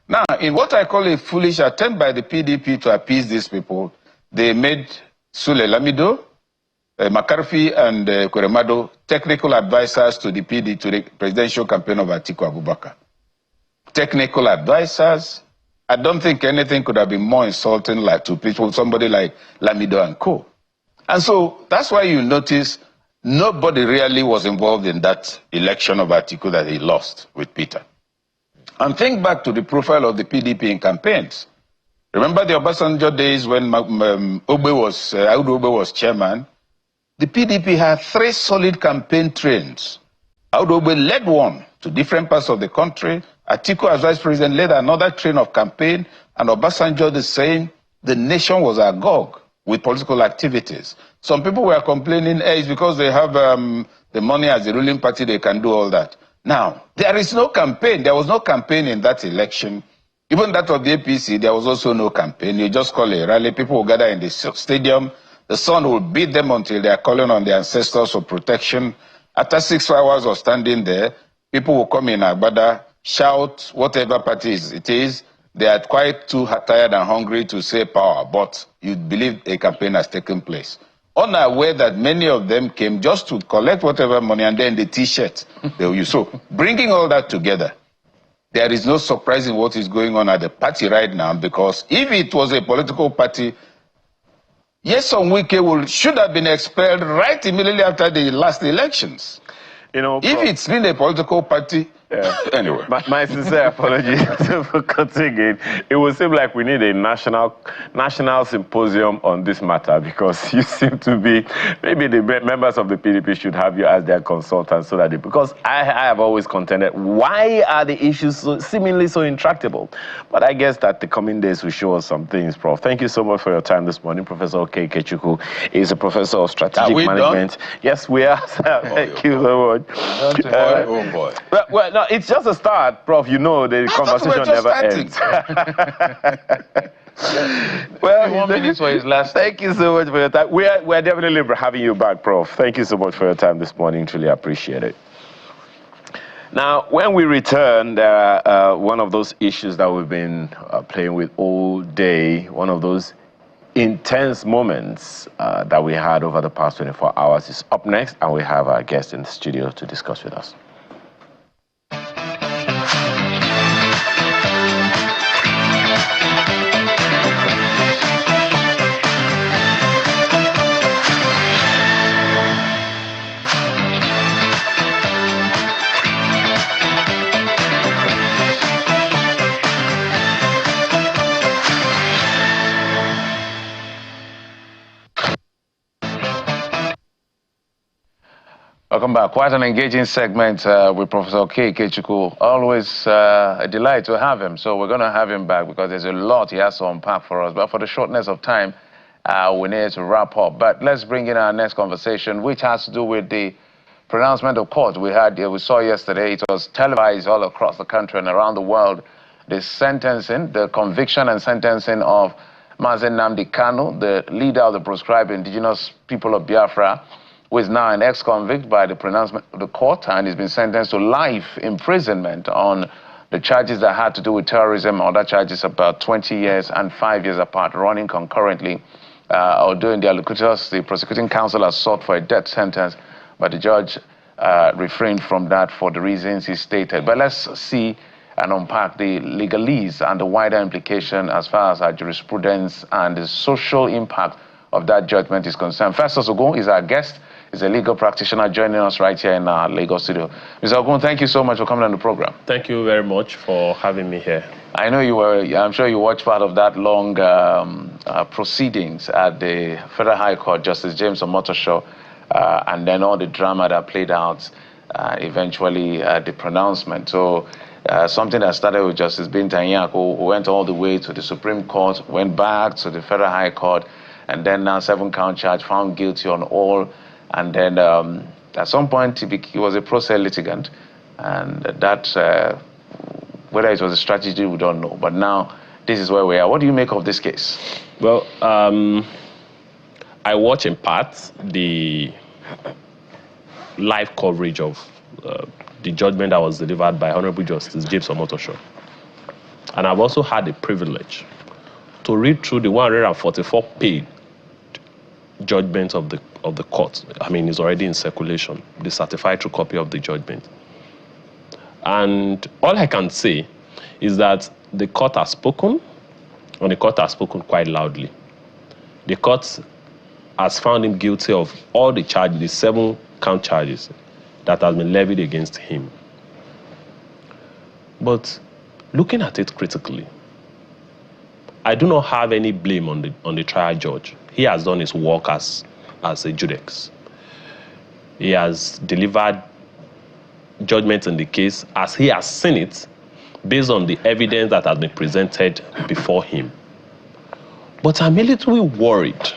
Now, in what I call a foolish attempt by the PDP to appease these people, they made Sule Lamido, McCarthy and Ekweremadu technical advisors to the presidential campaign of Atiku Abubakar. Technical advisors. I don't think anything could have been more insulting to people, somebody like Lamido and co. And so that's why you notice nobody really was involved in that election of Atiku that he lost with Peter. And think back to the profile of the PDP in campaigns. Remember the Obasanjo days when Audu Obe was chairman? The PDP had 3 solid campaign trains. Audu Obe led one to different parts of the country. Atiku, as vice president, led another train of campaign. And Obasanjo the same. The nation was agog with political activities. Some people were complaining, hey, it's because they have the money as the ruling party, they can do all that. Now, there is no campaign. There was no campaign in that election. Even that of the APC, there was also no campaign. You just call a rally. People will gather in the stadium. The sun will beat them until they are calling on their ancestors for protection. After 6 hours of standing there, people will come in Agbada, shout, whatever party it is. They are quite too tired and hungry to say power, but you believe a campaign has taken place. Unaware that many of them came just to collect whatever money and then the T-shirt they will use. So, bringing all that together, there is no surprise in what is going on at the party right now, because if it was a political party, Nyesom Wike should have been expelled right immediately after the last elections. If it's been a political party, Anyway. My sincere apologies for cutting in. It would seem like we need a national symposium on this matter, because you seem to be, maybe the members of the PDP should have you as their consultant, so that because I have always contended, why are the issues seemingly so intractable? But I guess that the coming days will show us some things, Prof. Thank you so much for your time this morning. Professor K. Ikechukwu is a professor of strategic management. Done? Yes, we are. Thank you so much. Oh boy. Well, no, it's just a start, Prof. You know, the conversation never ends. Well, 1 minute for his last. Thank you so much for your time. We're definitely having you back, Prof. Thank you so much for your time this morning. Truly appreciate it. Now, when we return, there are one of those issues that we've been playing with all day, one of those intense moments that we had over the past 24 hours is up next, and we have our guest in the studio to discuss with us. Welcome back. Quite an engaging segment with Professor K. Ikechukwu. Always a delight to have him. So we're going to have him back because there's a lot he has to unpack for us. But for the shortness of time, we need to wrap up. But let's bring in our next conversation, which has to do with the pronouncement of court we saw yesterday. It was televised all across the country and around the world. The sentencing, the conviction and sentencing of Nnamdi Kanu, the leader of the proscribed indigenous people of Biafra, who is now an ex-convict by the pronouncement of the court, and he's been sentenced to life imprisonment on the charges that had to do with terrorism. Other charges about 20 years and 5 years apart, running concurrently. Although in the allocators, the prosecuting counsel has sought for a death sentence, but the judge refrained from that for the reasons he stated. But let's see and unpack the legalese and the wider implication as far as our jurisprudence and the social impact of that judgment is concerned. Festus Ogun is our guest. He's a legal practitioner joining us right here in our Lagos studio. Mr. Ogun, thank you so much for coming on the program. Thank you very much for having me here. I know I'm sure you watched part of that long proceedings at the Federal High Court, Justice James Omotosho, and then all the drama that played out, eventually the pronouncement. So something that started with Justice Binta Nyako, who went all the way to the Supreme Court, went back to the Federal High Court, and then now 7-count charge, found guilty on all. And then at some point, he was a pro se litigant. And that, whether it was a strategy, we don't know. But now, this is where we are. What do you make of this case? Well, I watch in part the live coverage of the judgment that was delivered by Honorable Justice James Omotosho. And I've also had the privilege to read through the 144-page judgment of the court. I mean, it's already in circulation, the certified true copy of the judgment. And all I can say is that the court has spoken, and the court has spoken quite loudly. The court has found him guilty of all the charges, the 7-count charges that has been levied against him. But looking at it critically, I do not have any blame on the trial judge. He has done his work as a judex. He has delivered judgment in the case as he has seen it, based on the evidence that has been presented before him. But I'm a little bit worried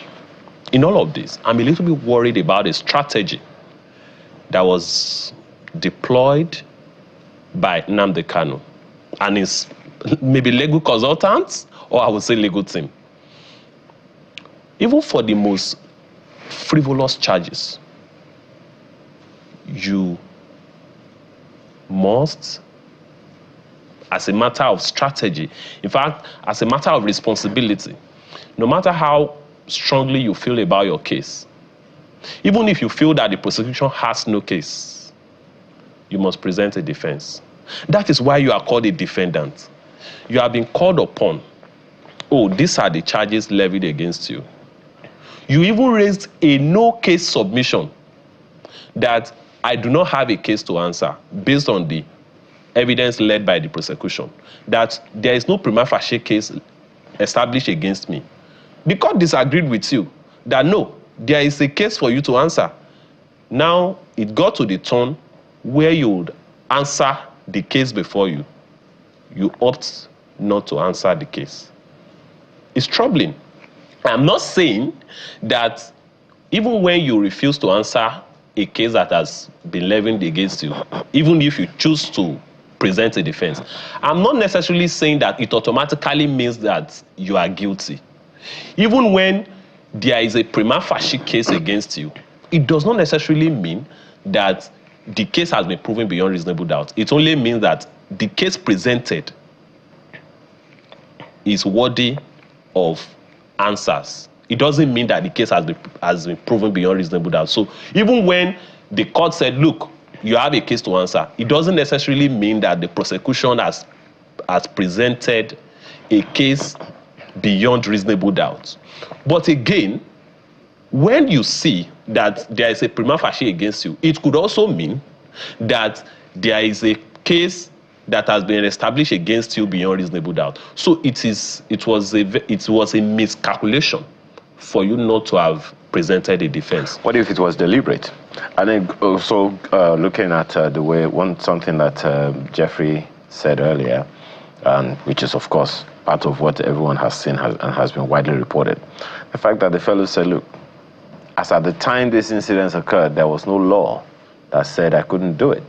in all of this. I'm a little bit worried about a strategy that was deployed by Nnamdi Kanu and his maybe legal consultants, or I would say legal team. Even for the most frivolous charges, you must, as a matter of strategy, in fact, as a matter of responsibility, no matter how strongly you feel about your case, even if you feel that the prosecution has no case, you must present a defense. That is why you are called a defendant. You have been called upon. Oh, these are the charges levied against you. You even raised a no-case submission that I do not have a case to answer based on the evidence led by the prosecution, that there is no prima facie case established against me. The court disagreed with you that no, there is a case for you to answer. Now, it got to the turn where you would answer the case before you. You opt not to answer the case. It's troubling. I'm not saying that even when you refuse to answer a case that has been leveled against you, even if you choose to present a defense, I'm not necessarily saying that it automatically means that you are guilty. Even when there is a prima facie case against you, it does not necessarily mean that the case has been proven beyond reasonable doubt. It only means that the case presented is worthy of answers. It doesn't mean that the case has been proven beyond reasonable doubt. So even when the court said, look, you have a case to answer, it doesn't necessarily mean that the prosecution has presented a case beyond reasonable doubt. But again, when you see that there is a prima facie against you, it could also mean that there is a case that has been established against you beyond reasonable doubt. So it was a miscalculation for you not to have presented a defense. What if it was deliberate? And then also looking at something that Jeffrey said earlier, which is of course part of what everyone has seen and has been widely reported. The fact that the fellow said, look, as at the time this incident occurred, there was no law that said I couldn't do it.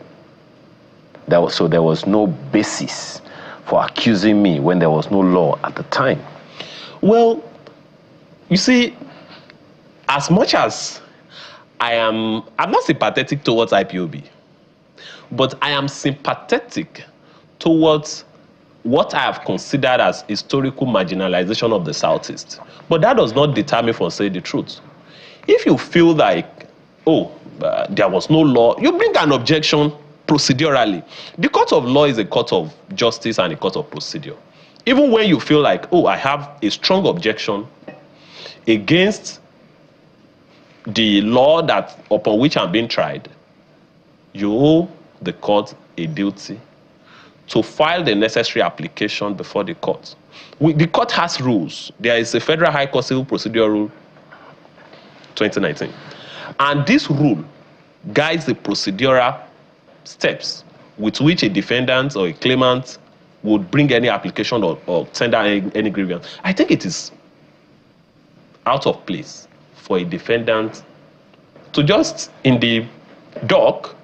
So there was no basis for accusing me when there was no law at the time. Well, you see, as much as I'm not sympathetic towards IPOB, but I am sympathetic towards what I have considered as historical marginalization of the Southeast. But that does not deter me from saying the truth. If you feel like, there was no law, you bring an objection procedurally. The court of law is a court of justice and a court of procedure. Even when you feel like, I have a strong objection against the law upon which I'm being tried, you owe the court a duty to file the necessary application before the court. The court has rules. There is a Federal High Court Civil Procedure Rule 2019. And this rule guides the procedural steps with which a defendant or a claimant would bring any application or tender any grievance. I think it is out of place for a defendant to just, in the dock,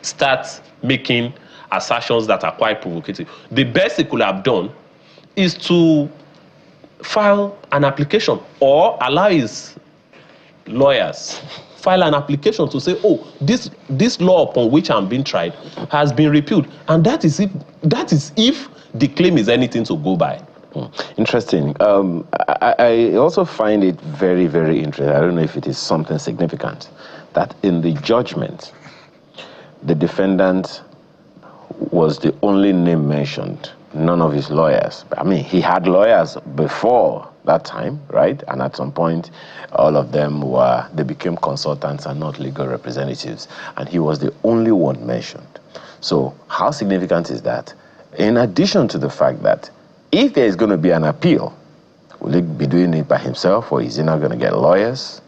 start making assertions that are quite provocative. The best he could have done is to file an application or allow his lawyers file an application to say, this law upon which I'm being tried has been repealed. And that is if the claim is anything to go by. Interesting. I also find it very, very interesting. I don't know if it is something significant that in the judgment, the defendant was the only name mentioned, none of his lawyers. I mean, he had lawyers before that time, right? And at some point, all of them they became consultants and not legal representatives. And he was the only one mentioned. So how significant is that? In addition to the fact that if there is going to be an appeal, will he be doing it by himself or is he not going to get lawyers?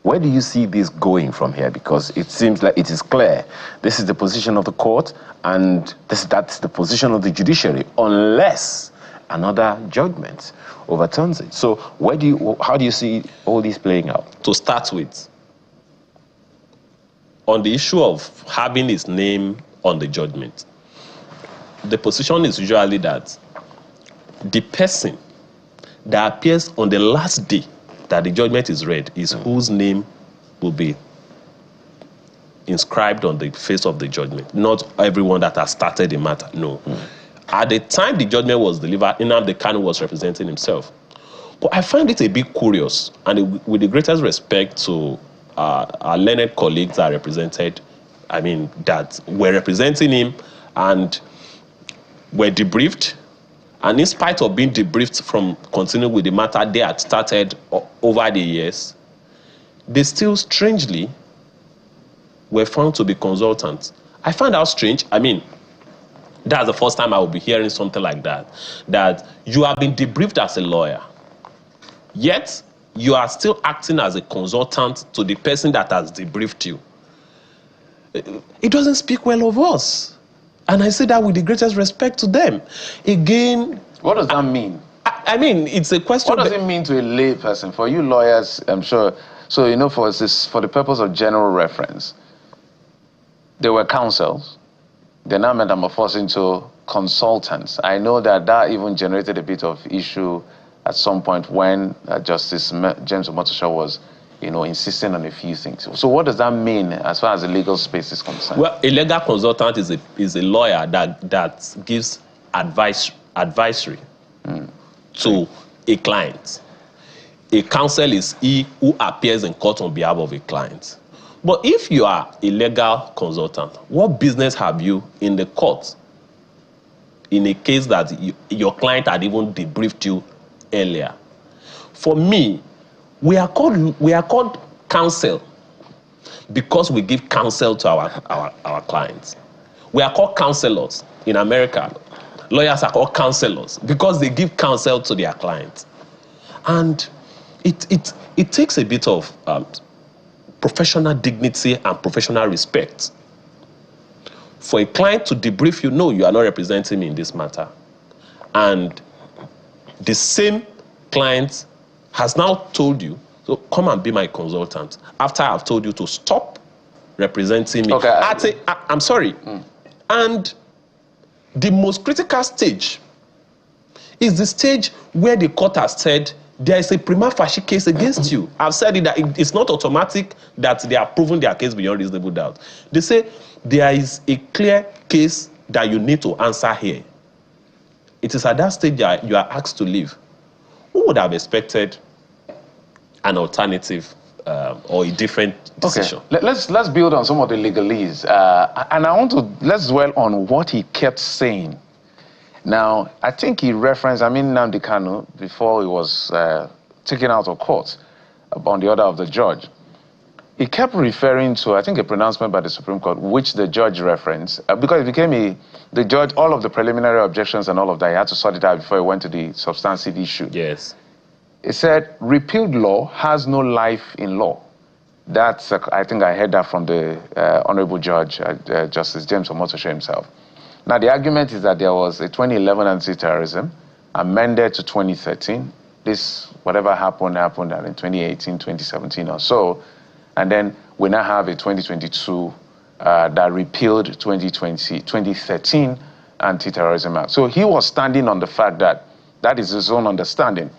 Where do you see this going from here? Because it seems like it is clear. This is the position of the court and that's the position of the judiciary, unless another judgment overturns it. So how do you see all this playing out? To start with, on the issue of having his name on the judgment, the position is usually that the person that appears on the last day that the judgment is read is whose name will be inscribed on the face of the judgment, not everyone that has started the matter, no. At the time the judgment was delivered, Nnamdi Kanu was representing himself. But I find it a bit curious, and with the greatest respect to our learned colleagues that were representing him and were debriefed, and in spite of being debriefed from continuing with the matter they had started over the years, they still strangely were found to be consultants. I find out strange. I mean, That's the first time I will be hearing something like that. That you have been debriefed as a lawyer, yet you are still acting as a consultant to the person that has debriefed you. It doesn't speak well of us. And I say that with the greatest respect to them. Again... What does that mean? I mean, it's a question... What does it mean to a lay person? For you lawyers, I'm sure... So, you know, for the purpose of general reference, there were counsels. They're now metamorphosed into consultants. I know that even generated a bit of issue at some point when Justice James Omotosho was, you know, insisting on a few things. So what does that mean as far as the legal space is concerned? Well, a legal consultant is a lawyer that gives advisory to a client. A counsel is he who appears in court on behalf of a client. But if you are a legal consultant, what business have you in the court in a case that your client had even debriefed you earlier? For me, we are called counsel because we give counsel to our clients. We are called counselors in America. Lawyers are called counselors because they give counsel to their clients. And it takes a bit of professional dignity and professional respect for a client to debrief you. No, you are not representing me in this matter. And the same client has now told you, so come and be my consultant, after I've told you to stop representing me. Okay. I'm sorry. And the most critical stage is the stage where the court has said there is a prima facie case against you. I've said it that it's not automatic that they are proving their case beyond reasonable doubt. They say there is a clear case that you need to answer here. It is at that stage you are asked to leave. Who would have expected an alternative or a different decision? Okay. Let's build on some of the legalese. And I want to, let's dwell on what he kept saying. Now, I think he referenced, Nnamdi Kanu, before he was taken out of court on the order of the judge. He kept referring to, I think, a pronouncement by the Supreme Court, which the judge referenced, because it became the judge, all of the preliminary objections and all of that, he had to sort it out before he went to the substantive issue. Yes. He said, repealed law has no life in law. That's, I think I heard that from the Honorable Judge, Justice James Omotosho himself. Now, the argument is that there was a 2011 anti-terrorism amended to 2013. This, whatever happened in 2018, 2017 or so. And then we now have a 2022 that repealed 2013 Anti-Terrorism Act. So he was standing on the fact that that is his own understanding.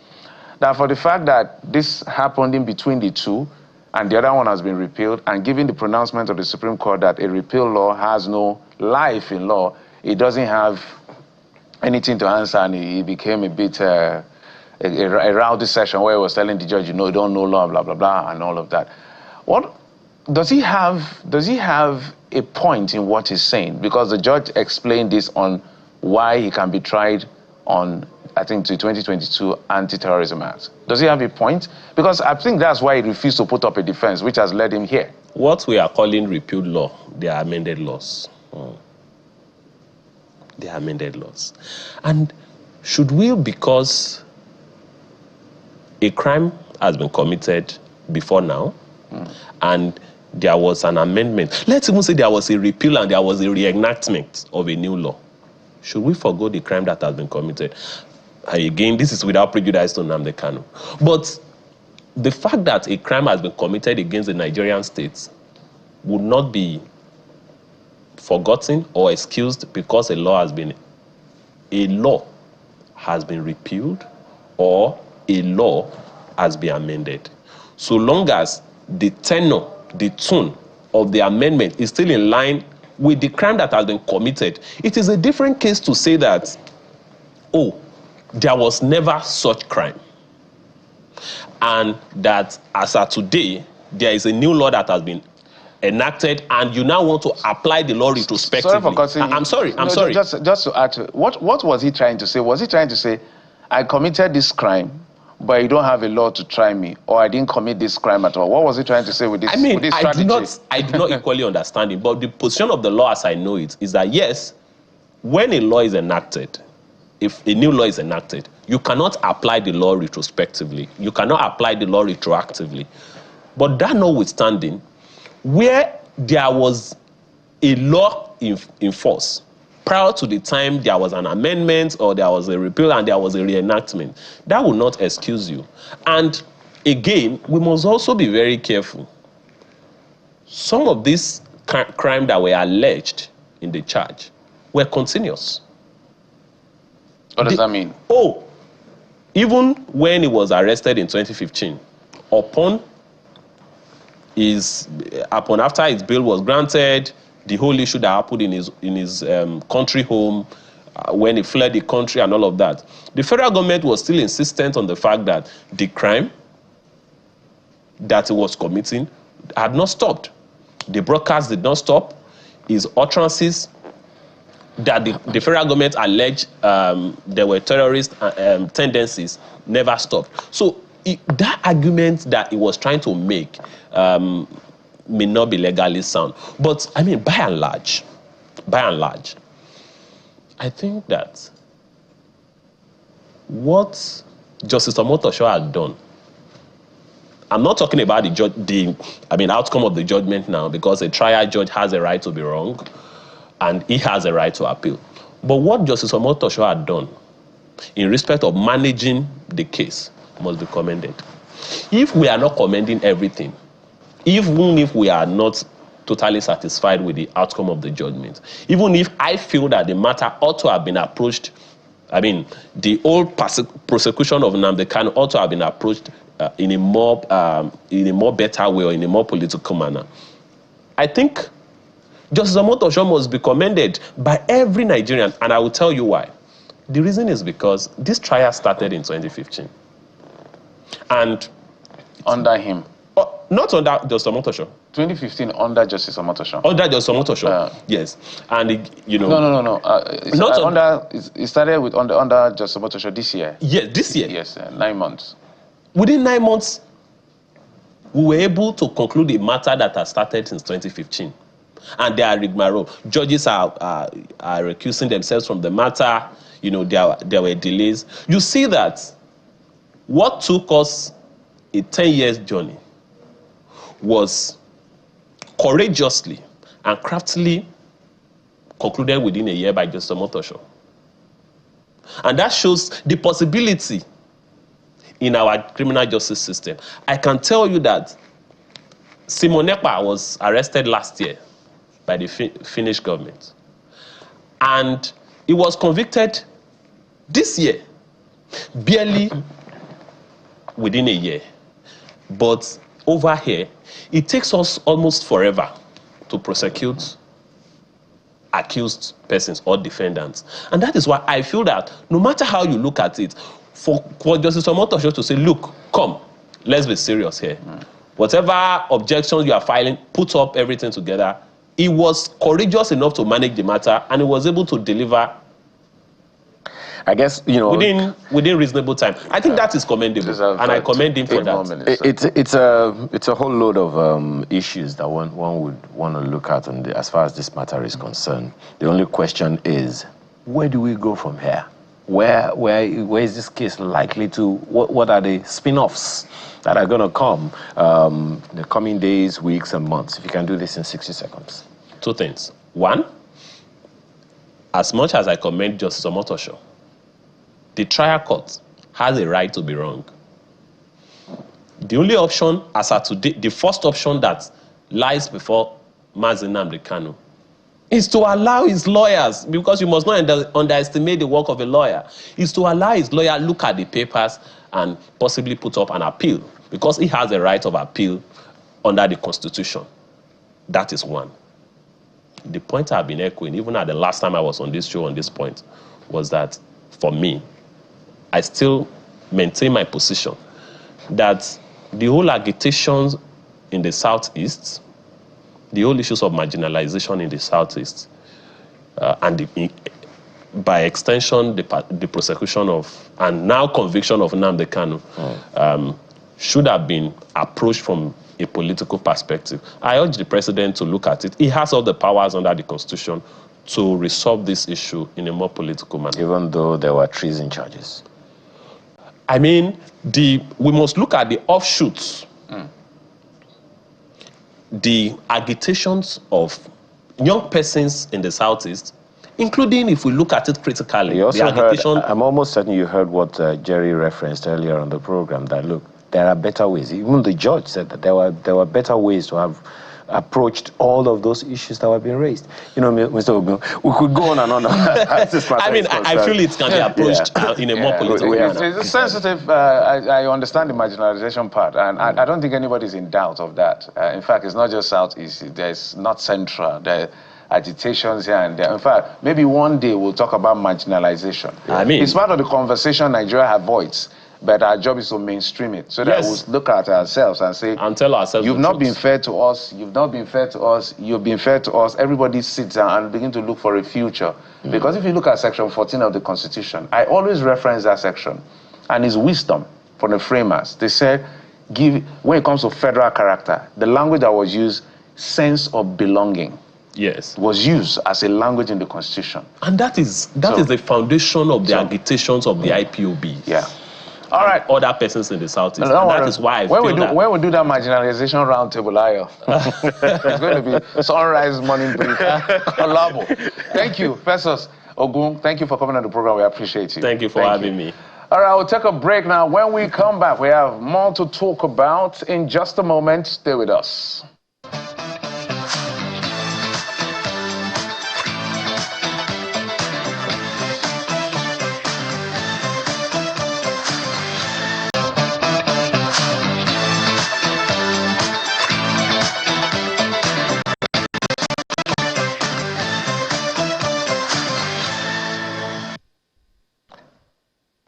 That for the fact that this happened in between the two, and the other one has been repealed, and given the pronouncement of the Supreme Court that a repeal law has no life in law, it doesn't have anything to answer, and it became a bit a rowdy session where he was telling the judge, you know, you don't know law, blah, blah, blah, and all of that. What does he have a point in what he's saying? Because the judge explained this on why he can be tried on, I think, the 2022 Anti-Terrorism Act. Does he have a point? Because I think that's why he refused to put up a defense, which has led him here. What we are calling repealed law, they are amended laws. They are amended laws. And should we, because a crime has been committed before now, and there was an amendment, let's even say there was a repeal and there was a reenactment of a new law, should we forgo the crime that has been committed? And again, this is without prejudice to Nnamdi Kanu. But the fact that a crime has been committed against the Nigerian state would not be forgotten or excused because a law has been repealed or a law has been amended. So long as the tenor, the tone of the amendment is still in line with the crime that has been committed, it is a different case to say that, oh, there was never such crime. And that as of today, there is a new law that has been enacted, and you now want to apply the law retrospectively. Sorry for cutting. I'm sorry. Just to add to it, what was he trying to say? Was he trying to say, I committed this crime, but you don't have a law to try me, or I didn't commit this crime at all? What was he trying to say with this, with this strategy? I do not equally understand it, but the position of the law as I know it is that, yes, when a law is enacted, if a new law is enacted, you cannot apply the law retrospectively. You cannot apply the law retroactively. But that notwithstanding, where there was a law in force, prior to the time there was an amendment or there was a repeal and there was a reenactment, that will not excuse you. And again, we must also be very careful. Some of these crimes that were alleged in the charge were continuous. What does that mean? Oh, even when he was arrested in 2015, after his bail was granted, the whole issue that happened in his country home, when he fled the country and all of that, the federal government was still insistent on the fact that the crime that he was committing had not stopped. The broadcast did not stop. His utterances that the federal government alleged there were terrorist tendencies never stopped. So that argument that he was trying to make may not be legally sound. But I mean, by and large, I think that what Justice Omotosho had done, I'm not talking about the outcome of the judgment now, because a trial judge has a right to be wrong and he has a right to appeal. But what Justice Omotosho had done in respect of managing the case must be commended. If we are not commending everything, even if we are not totally satisfied with the outcome of the judgment, even if I feel that the matter ought to have been approached, the old prosecution of Nnamdi Kanu ought to have been approached in a more better way or in a more political manner, I think Justice Omotosho must be commended by every Nigerian, and I will tell you why. The reason is because this trial started in 2015. And under him? Not under Justice Omotosho. 2015 under Justice Omotosho. Under Justice Omotosho, yes. And No. It started with under Justice Omotosho this year. Yes, this year. Yes, 9 months. Within 9 months, we were able to conclude a matter that has started since 2015. And they are rigmarole. Judges are recusing themselves from the matter. There were delays. You see that what took us a 10-year journey was courageously and craftily concluded within a year by Justice Omotosho. And that shows the possibility in our criminal justice system. I can tell you that Simon Ekpa was arrested last year by the Finnish government. And he was convicted this year, barely within a year. But over here, it takes us almost forever to prosecute accused persons or defendants. And that is why I feel that no matter how you look at it, for Justice Omotosho to say, look, come, let's be serious here. Whatever objections you are filing, put up everything together. He was courageous enough to manage the matter, and he was able to deliver, I guess, within reasonable time. I think that is commendable, and I commend him for that. It's a whole load of issues that one would want to look at as far as this matter is concerned. The only question is, where do we go from here? Where is this case likely to? What are the spin-offs that are going to come in the coming days, weeks, and months? If you can do this in 60 seconds. Two things. One, as much as I commend Justice Omotosho, the trial court has a right to be wrong. The only option, as of today, the first option that lies before Nnamdi Kanu is to allow his lawyers, because you must not underestimate the work of a lawyer, is to allow his lawyer look at the papers and possibly put up an appeal, because he has a right of appeal under the Constitution. That is one. The point I've been echoing, even at the last time I was on this show on this point, was that for me, I still maintain my position that the whole agitations in the Southeast, the whole issues of marginalization in the Southeast, and by extension, the prosecution of, and now conviction of Nnamdi Kanu, should have been approached from a political perspective. I urge the president to look at it. He has all the powers under the Constitution to resolve this issue in a more political manner. Even though there were treason charges. I mean, we must look at the offshoots, the agitations of young persons in the Southeast, including, if we look at it critically, You also the agitation. I'm almost certain you heard what Jerry referenced earlier on the program, that look, there are better ways. Even the judge said that there were better ways to have approached all of those issues that were being raised. You know, Mr. Ogun, we could go on and on. I mean, I feel it can be approached in a more political manner. It's sensitive. I understand the marginalization part, and I don't think anybody's in doubt of that. In fact, it's not just Southeast. There's not Central. There are agitations here and there. In fact, maybe one day we'll talk about marginalization. I mean, it's part of the conversation Nigeria avoids. But our job is to mainstream it, so that we'll look at ourselves and say, and tell ourselves, you've not been fair to us, you've not been fair to us, you've been fair to us. Everybody sits down and begin to look for a future. Because if you look at Section 14 of the Constitution, I always reference that section, and it's wisdom from the framers. They said, when it comes to federal character, the language that was used, sense of belonging, was used as a language in the Constitution. And that is the foundation of the agitations of the IPOB. Yeah. All right. Other persons in the Southeast. No, that is why when we do that marginalization roundtable, it's going to be sunrise, morning brief, collabo. Thank you, Festus Ogun. Thank you for coming on the program. We appreciate you. Thank you for having me. All right, we'll take a break now. When we come back, we have more to talk about. In just a moment, stay with us.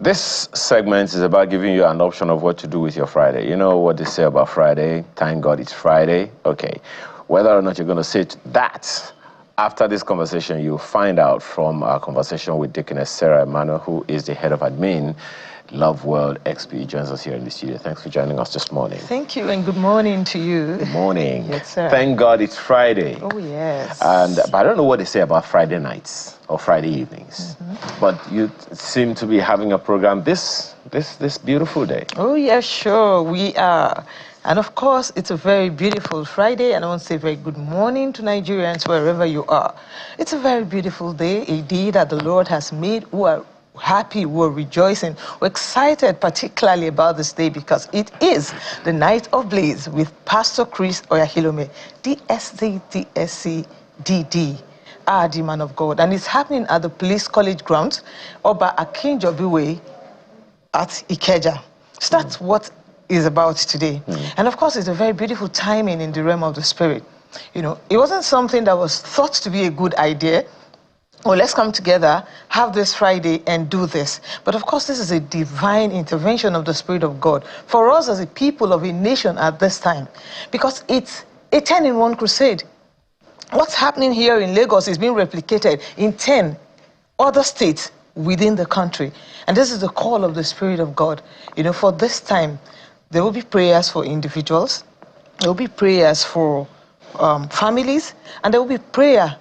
This segment is about giving you an option of what to do with your Friday. You know what they say about Friday? Thank God it's Friday. Okay. Whether or not you're going to say that, after this conversation, you'll find out from our conversation with Deaconess Sarah Emmanuel, who is the head of admin, Love World XP, joins us here in the studio. Thanks for joining us this morning. Thank you, and good morning to you. Good morning. Yes, sir. Thank God it's Friday. Oh, yes. But I don't know what they say about Friday nights or Friday evenings. But you seem to be having a program this beautiful day. Oh, yeah, sure, we are. And of course, it's a very beautiful Friday, and I want to say very good morning to Nigerians wherever you are. It's a very beautiful day, a day that the Lord has made. We are happy, we're rejoicing, we're excited particularly about this day because it is the Night of Blaze with Pastor Chris Oyahilome, DSD, DSC, DD, the man of God. And it's happening at the Police College grounds, Oba Akinjobi Way at Ikeja. So that's what is about today. And of course, it's a very beautiful timing in the realm of the spirit. You know, it wasn't something that was thought to be a good idea. Oh, let's come together, have this Friday and do this. But of course, this is a divine intervention of the Spirit of God for us as a people of a nation at this time, because it's a 10-in-1 crusade. What's happening here in Lagos is being replicated in 10 other states within the country. And this is the call of the Spirit of God. You know, for this time, there will be prayers for individuals, there will be prayers for families, and there will be prayer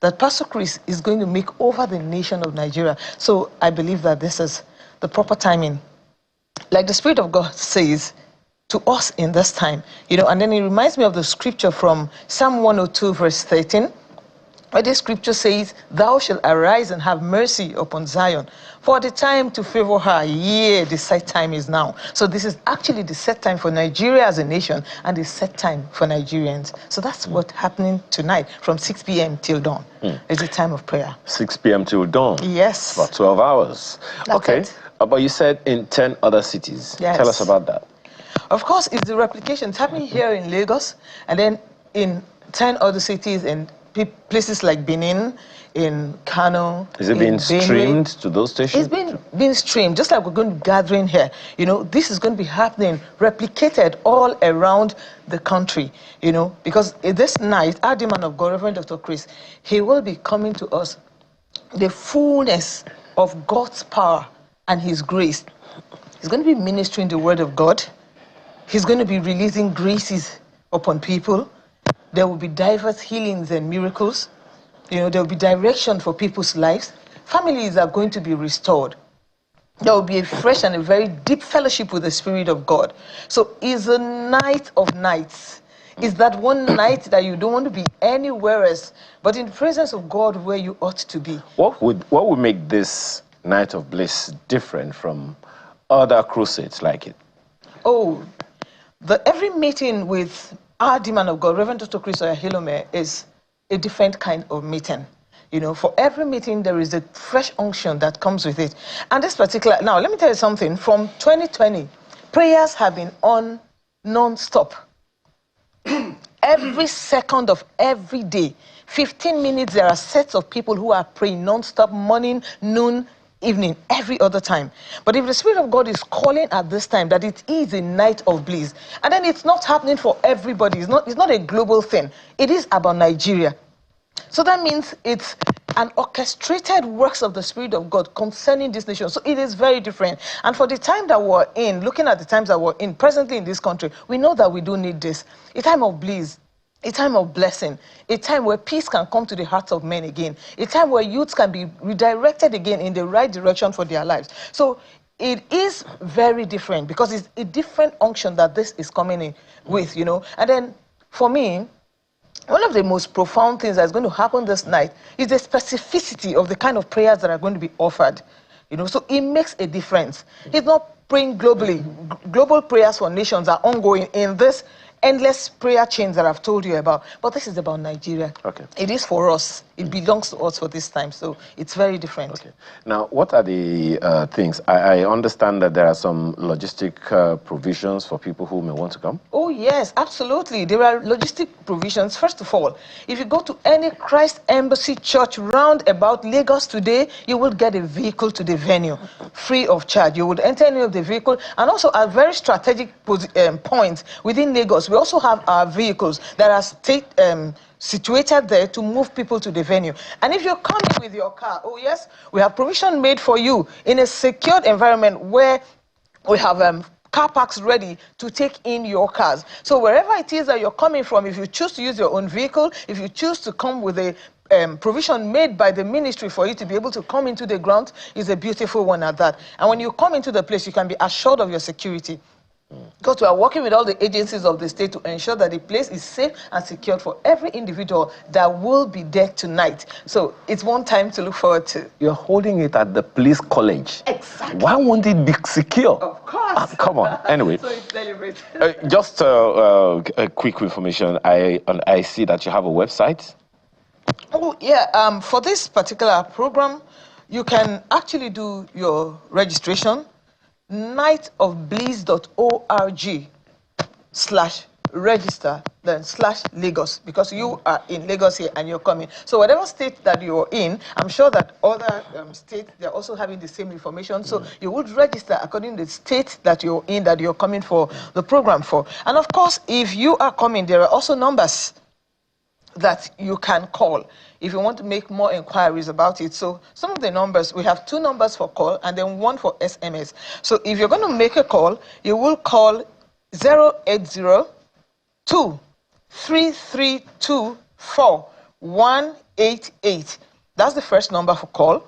that Pastor Chris is going to make over the nation of Nigeria. So I believe that this is the proper timing. Like the Spirit of God says to us in this time, you know, and then it reminds me of the scripture from Psalm 102, verse 13, where the scripture says, "Thou shalt arise and have mercy upon Zion, for the time to favor her, yea, the set time is now." So this is actually the set time for Nigeria as a nation and the set time for Nigerians. So that's what's happening tonight from 6 p.m. till dawn. It's a time of prayer. 6 p.m. till dawn? Yes. About 12 hours. That's okay. it. But you said in 10 other cities. Yes. Tell us about that. Of course, it's the replication. It's happening here in Lagos, and then in 10 other cities and places like Benin, in Kano. Is it being streamed to those stations? It's being streamed, just like we're going to be gathering here. You know, this is going to be happening, replicated all around the country, you know, because this night, our man of God, Reverend Dr. Chris, he will be coming to us the fullness of God's power and his grace. He's going to be ministering the word of God. He's going to be releasing graces upon people. There will be diverse healings and miracles. You know, there will be direction for people's lives. Families are going to be restored. There will be a fresh and a very deep fellowship with the Spirit of God. So it's a night of nights. It's that one night that you don't want to be anywhere else, but in the presence of God where you ought to be. What would make this night of bliss different from other crusades like it? Oh, every meeting with our demon of God, Reverend Dr. Chris Oyahilome, is a different kind of meeting. You know, for every meeting, there is a fresh unction that comes with it. And this particular, now, let me tell you something. From 2020, prayers have been on non-stop. Every second of every day, 15 minutes, there are sets of people who are praying non-stop, morning, noon, evening, every other time. But if the Spirit of God is calling at this time that it is a night of bliss, and then it's not happening for everybody, it's not a global thing, it is about Nigeria. So that means it's an orchestrated works of the Spirit of God concerning this nation. So it is very different. And for the time that we're in, looking at the times that we're in presently in this country, we know that we do need this. A time of bliss, a time of blessing, a time where peace can come to the hearts of men again, a time where youths can be redirected again in the right direction for their lives. So it is very different because it's a different unction that this is coming in with, you know. And then for me, one of the most profound things that's going to happen this night is the specificity of the kind of prayers that are going to be offered. You know, so it makes a difference. It's not praying globally. Global prayers for nations are ongoing in this endless prayer chains that I've told you about. But this is about Nigeria. Okay. It is for us. It belongs to us for this time. So it's very different. Okay. Now, what are the things? I understand that there are some logistic provisions for people who may want to come. Oh, yes, absolutely. There are logistic provisions. First of all, if you go to any Christ Embassy Church round about Lagos today, you will get a vehicle to the venue, free of charge. You would enter any of the vehicle. And also at very strategic points within Lagos, we also have our vehicles that are situated there to move people to the venue. And if you're coming with your car, oh yes, we have provision made for you in a secured environment where we have car parks ready to take in your cars. So wherever it is that you're coming from, if you choose to use your own vehicle, if you choose to come with a provision made by the ministry for you to be able to come into the ground, is a beautiful one at that. And when you come into the place, you can be assured of your security. Because we are working with all the agencies of the state to ensure that the place is safe and secured for every individual that will be there tonight. So it's one time to look forward to. You're holding it at the police college. Exactly. Why won't it be secure? Of course. Come on. Anyway. So it's deliberate. Just a quick information. I see that you have a website. Oh, yeah. For this particular program, you can actually do your registration. nightofbliss.org/register, then /Lagos, because you are in Lagos here and you're coming. So whatever state that you're in, I'm sure that other states, they're also having the same information. So you would register according to the state that you're in, that you're coming for the program for. And of course, if you are coming, there are also numbers that you can call if you want to make more inquiries about it. So some of the numbers, we have 2 numbers for call and then 1 for SMS. So if you're going to make a call, you will call 080-2332-4188. That's the first number for call.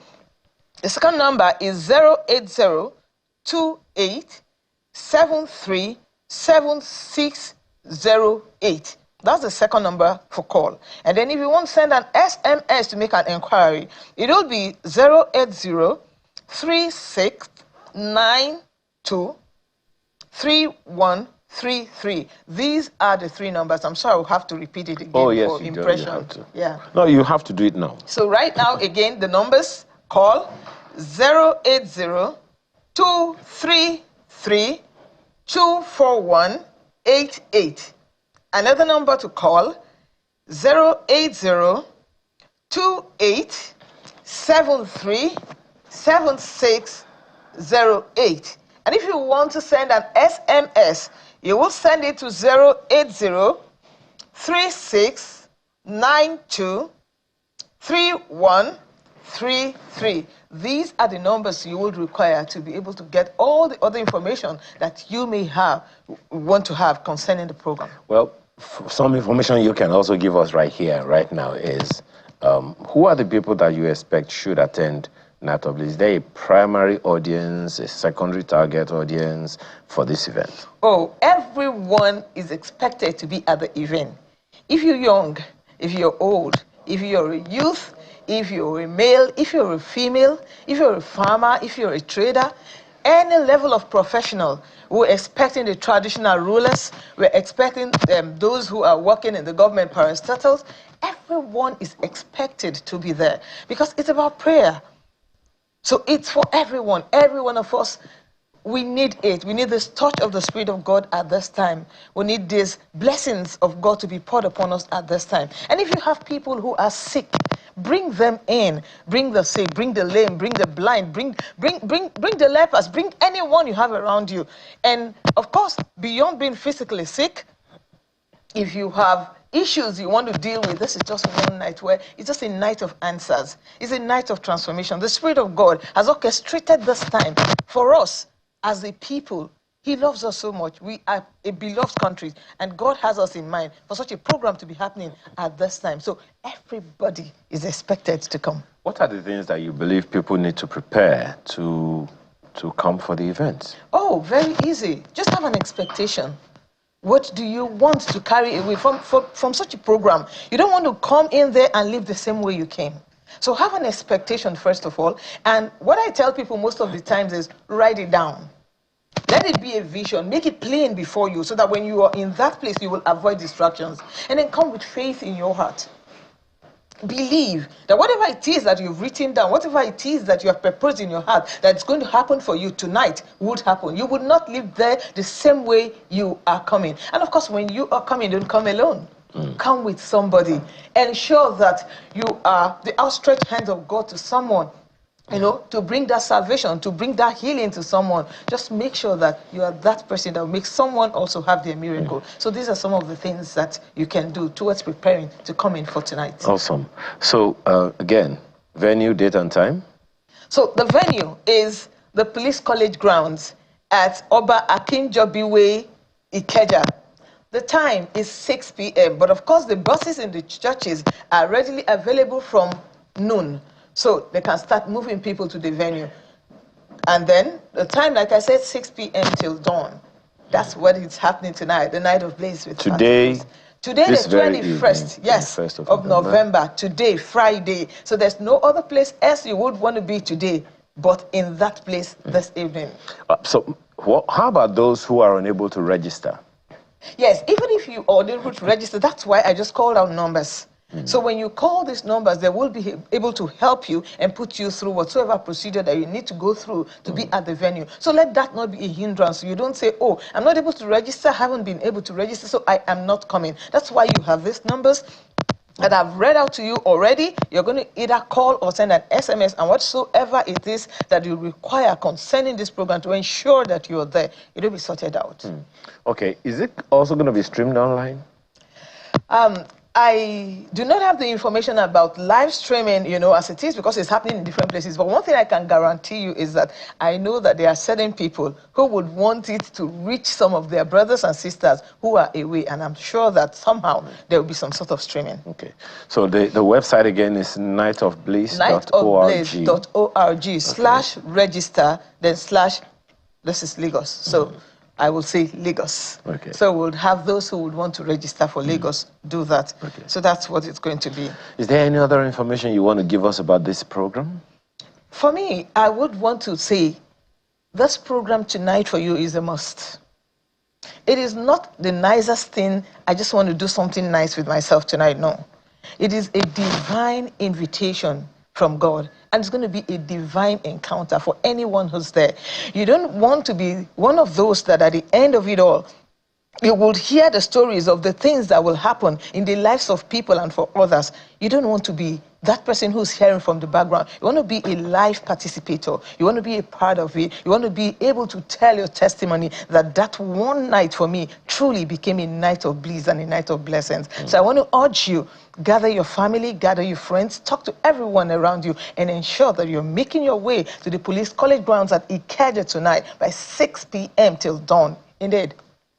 The second number is 080-2873-7608. That's the second number for call. And then if you want to send an SMS to make an inquiry, it will be 080-3692-3133. These are the 3 numbers. I'm sorry, I'll have to repeat it again for impression. You have to. Yeah. No, you have to do it now. So right now, again, the numbers, call 080-233-24188. Another number to call, 080-2873-7608. And if you want to send an SMS, you will send it to 080-3692-3133. These are the numbers you would require to be able to get all the other information that you may want to have concerning the program. Well, some information you can also give us right here, right now is who are the people that you expect should attend Night of Bliss? Is there a primary audience, a secondary target audience for this event? Oh, everyone is expected to be at the event. If you're young, if you're old, if you're a youth, if you're a male, if you're a female, if you're a farmer, if you're a trader, any level of professional, we're expecting the traditional rulers, we're expecting those who are working in the government parastatals. Everyone is expected to be there because it's about prayer. So it's for everyone, every one of us. We need it. We need this touch of the Spirit of God at this time. We need these blessings of God to be poured upon us at this time. And if you have people who are sick, bring them in. Bring the sick, bring the lame, bring the blind, bring the lepers, bring anyone you have around you. And of course, beyond being physically sick, if you have issues you want to deal with, this is just one night where it's just a night of answers. It's a night of transformation. The Spirit of God has orchestrated this time for us as a people. He loves us so much. We are a beloved country, and God has us in mind for such a program to be happening at this time. So everybody is expected to come. What are the things that you believe people need to prepare to come for the event? Oh, very easy. Just have an expectation. What do you want to carry away from such a program? You don't want to come in there and live the same way you came. So have an expectation, first of all. And what I tell people most of the times is write it down. Let it be a vision. Make it plain before you so that when you are in that place, you will avoid distractions. And then come with faith in your heart. Believe that whatever it is that you've written down, whatever it is that you have proposed in your heart that's going to happen for you tonight would happen. You would not live there the same way you are coming. And of course, when you are coming, don't come alone. Come with somebody. Ensure that you are the outstretched hand of God to someone, you know, to bring that salvation, to bring that healing to someone. Just make sure that you are that person that will make someone also have their miracle. So these are some of the things that you can do towards preparing to come in for tonight. Awesome. So again, venue, date and time? So the venue is the Police College grounds at Oba Akinjobi Way, Ikeja. The time is 6 p.m. But of course, the buses in the churches are readily available from noon. So they can start moving people to the venue. And then the time, like I said, 6 p.m. till dawn. That's what is happening tonight, the night of Blaze with Today, the 21st, yes, of November. Today, Friday. So there's no other place else you would want to be today, but in that place this evening. So how about those who are unable to register? Yes, even if you are unable to register, that's why I just called out numbers. So when you call these numbers, they will be able to help you and put you through whatsoever procedure that you need to go through to be at the venue. So let that not be a hindrance. You don't say, oh, I'm not able to register, haven't been able to register, so I am not coming. That's why you have these numbers that I've read out to you already. You're going to either call or send an SMS, and whatsoever it is that you require concerning this program to ensure that you're there, it'll be sorted out. Okay, is it also going to be streamed online? I do not have the information about live streaming, you know, as it is, because it's happening in different places. But one thing I can guarantee you is that I know that there are certain people who would want it to reach some of their brothers and sisters who are away. And I'm sure that somehow there will be some sort of streaming. Okay. So the website again is nightofbliss.org. nightofbliss.org/register, then / this is Lagos. So I will say Lagos. Okay. So we'll have those who would want to register for Lagos do that. Okay. So that's what it's going to be. Is there any other information you want to give us about this program? For me, I would want to say this program tonight for you is a must. It is not the nicest thing, I just want to do something nice with myself tonight, no. It is a divine invitation from God. And it's going to be a divine encounter for anyone who's there. You don't want to be one of those that at the end of it all, you will hear the stories of the things that will happen in the lives of people and for others. You don't want to be that person who's hearing from the background. You want to be a live participator. You want to be a part of it. You want to be able to tell your testimony that one night for me truly became a night of bliss and a night of blessings. So I want to urge you, gather your family, gather your friends, talk to everyone around you, and ensure that you're making your way to the Police College grounds at Ikeja tonight by 6 p.m. till dawn. Indeed,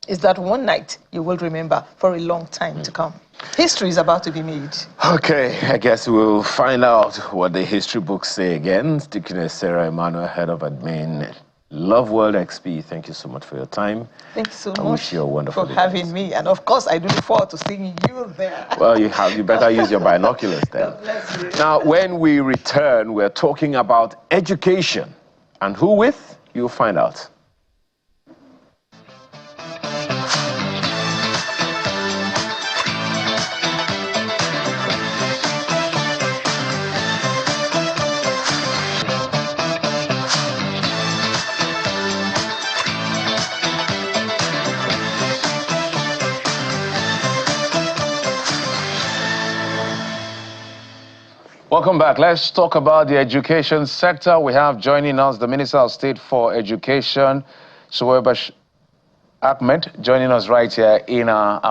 is that one night you will remember for a long time to come. History is about to be made. Okay, I guess we'll find out what the history books say again. Deaconess Sarah Emmanuel, head of admin, Love World XP. Thank you so much for your time. Thank you so I much wish you a wonderful for day. having me. And of course, I do look forward to seeing you there. Well, you better use your binoculars then. God bless you. Now, when we return, we're talking about education. And who with? You'll find out. Welcome back. Let's talk about the education sector. We have joining us the Minister of State for Education, Suwaiba Ahmed, joining us right here in our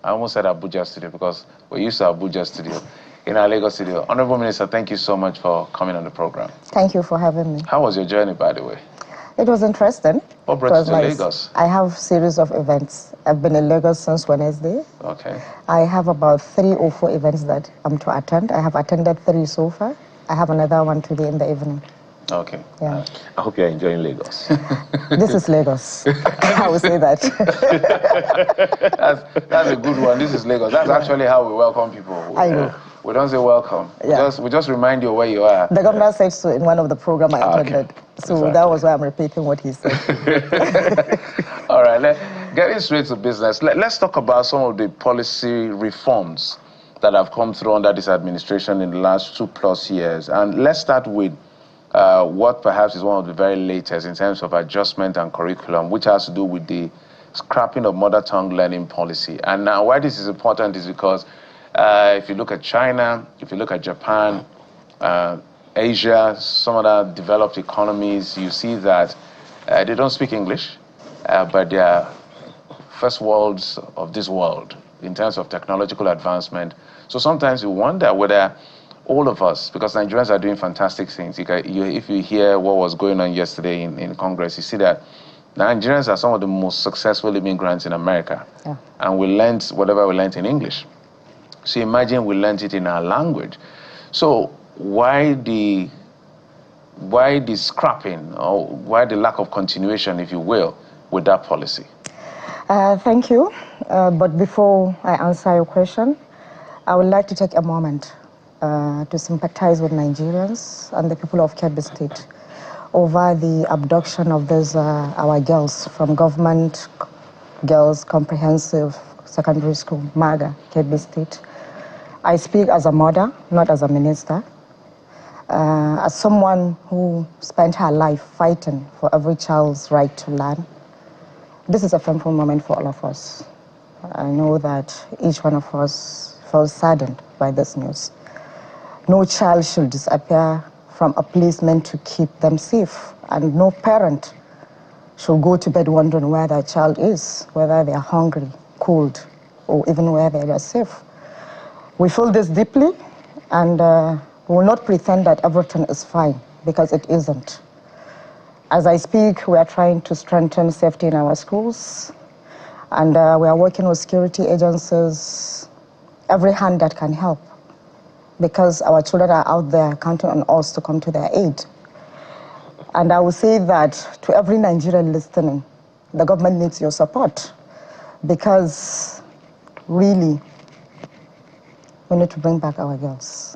I almost said Abuja studio because we're used to Abuja studio, in our Lagos studio. Honorable Minister, thank you so much for coming on the program. Thank you for having me. How was your journey, by the way? It was interesting. What brought you to Lagos? I have a series of events. I've been in Lagos since Wednesday. Okay. I have about 3 or 4 events that I'm to attend. I have attended 3 so far. I have another one today in the evening. Okay. Yeah. I hope you're enjoying Lagos. This is Lagos. I will say that. that's a good one. This is Lagos. That's actually how we welcome people. I know. We don't say welcome. Yeah. We just remind you where you are. The governor said so in one of the programs I attended. Okay. So Exactly. that was why I'm repeating what he said. All right, getting straight to business. Let's talk about some of the policy reforms that have come through under this administration in the last 2+ years. And let's start with what perhaps is one of the very latest in terms of adjustment and curriculum, which has to do with the scrapping of mother tongue learning policy. And now why this is important is because if you look at China, if you look at Japan, Asia, some other developed economies, you see that they don't speak English, but they are first worlds of this world in terms of technological advancement. So sometimes you wonder whether all of us, because Nigerians are doing fantastic things. If you hear what was going on yesterday in Congress, you see that Nigerians are some of the most successful immigrants in America. Yeah. And we learned whatever we learned in English. So imagine we learned it in our language. So why the scrapping, or why the lack of continuation, if you will, with that policy? Thank you. But before I answer your question, I would like to take a moment to sympathize with Nigerians and the people of Kebbi State over the abduction of these our girls from Government Girls Comprehensive Secondary School, MAGA, Kebbi State. I speak as a mother, not as a minister. As someone who spent her life fighting for every child's right to learn, this is a painful moment for all of us. I know that each one of us feels saddened by this news. No child should disappear from a place meant to keep them safe, and no parent should go to bed wondering where their child is, whether they are hungry, cold, or even where they are safe. We feel this deeply, and we will not pretend that everything is fine, because it isn't. As I speak, we are trying to strengthen safety in our schools, and we are working with security agencies, every hand that can help, because our children are out there counting on us to come to their aid. And I will say that to every Nigerian listening, the government needs your support, because really, we need to bring back our girls.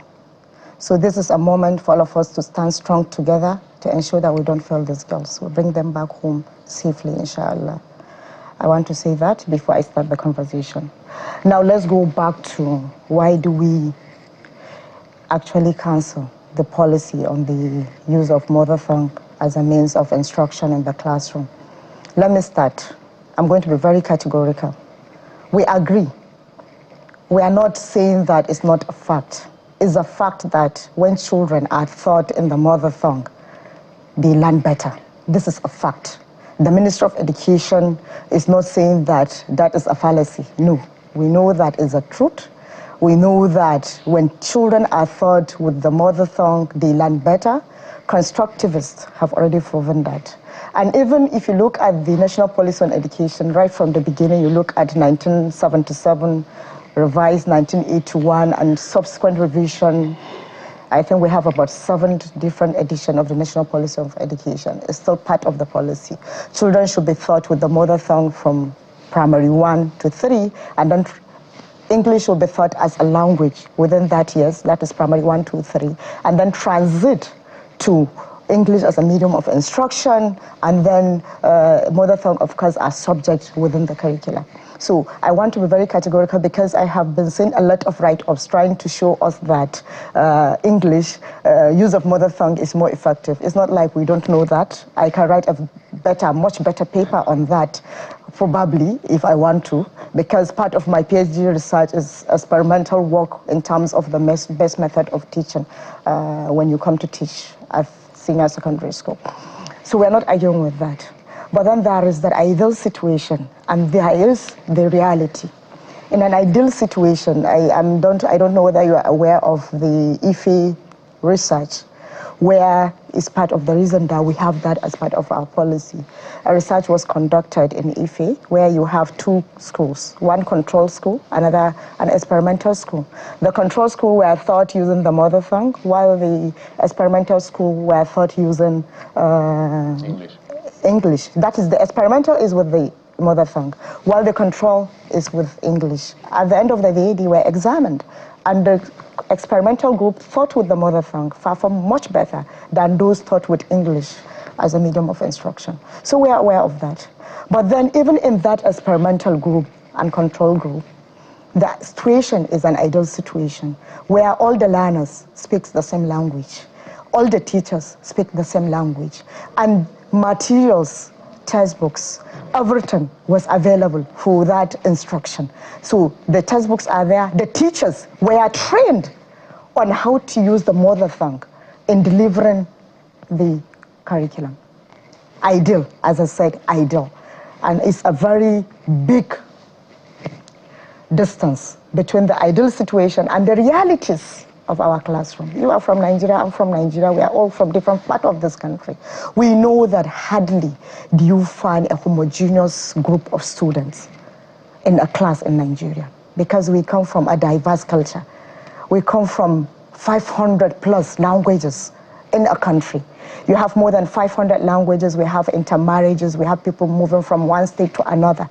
So this is a moment for all of us to stand strong together to ensure that we don't fail these girls. We'll bring them back home safely, inshallah. I want to say that before I start the conversation. Now let's go back to why do we actually cancel the policy on the use of mother tongue as a means of instruction in the classroom. Let me start. I'm going to be very categorical. We agree. We are not saying that it's not a fact. It's a fact that when children are taught in the mother tongue, they learn better. This is a fact. The Minister of Education is not saying that that is a fallacy. No, we know that is a truth. We know that when children are taught with the mother tongue, they learn better. Constructivists have already proven that. And even if you look at the National Policy on Education, right from the beginning, you look at 1977, revised 1981, and subsequent revision, I think we have about 7 different editions of the National Policy of Education. It's still part of the policy. Children should be taught with the mother tongue from primary 1 to 3, and then English will be taught as a language within that years, that is primary 1, 2, 3, and then transit to English as a medium of instruction, and then mother tongue, of course, as subject within the curriculum. So I want to be very categorical because I have been seeing a lot of write-ups trying to show us that English, use of mother tongue is more effective. It's not like we don't know that. I can write a much better paper on that, probably, if I want to, because part of my PhD research is experimental work in terms of the best method of teaching when you come to teach at senior secondary school. So we're not arguing with that. But then there is that ideal situation, and there is the reality. In an ideal situation, I don't know whether you are aware of the IFE research, where it's part of the reason that we have that as part of our policy. A research was conducted in IFE, where you have 2 schools, one control school, another an experimental school. The control school were taught using the mother tongue, while the experimental school were taught using English. That is, the experimental is with the mother tongue, while the control is with English. At the end of the day, they were examined, and the experimental group taught with the mother tongue far much better than those taught with English as a medium of instruction. So we are aware of that. But then even in that experimental group and control group, the situation is an ideal situation where all the learners speak the same language, all the teachers speak the same language, and materials, textbooks, everything was available for that instruction. So the textbooks are there. The teachers were trained on how to use the mother tongue in delivering the curriculum. Ideal, as I said, ideal. And it's a very big distance between the ideal situation and the realities of our classroom. You are from Nigeria, I'm from Nigeria, we are all from different parts of this country. We know that hardly do you find a homogeneous group of students in a class in Nigeria, because we come from a diverse culture. We come from 500 plus languages in a country. You have more than 500 languages, we have intermarriages, we have people moving from one state to another.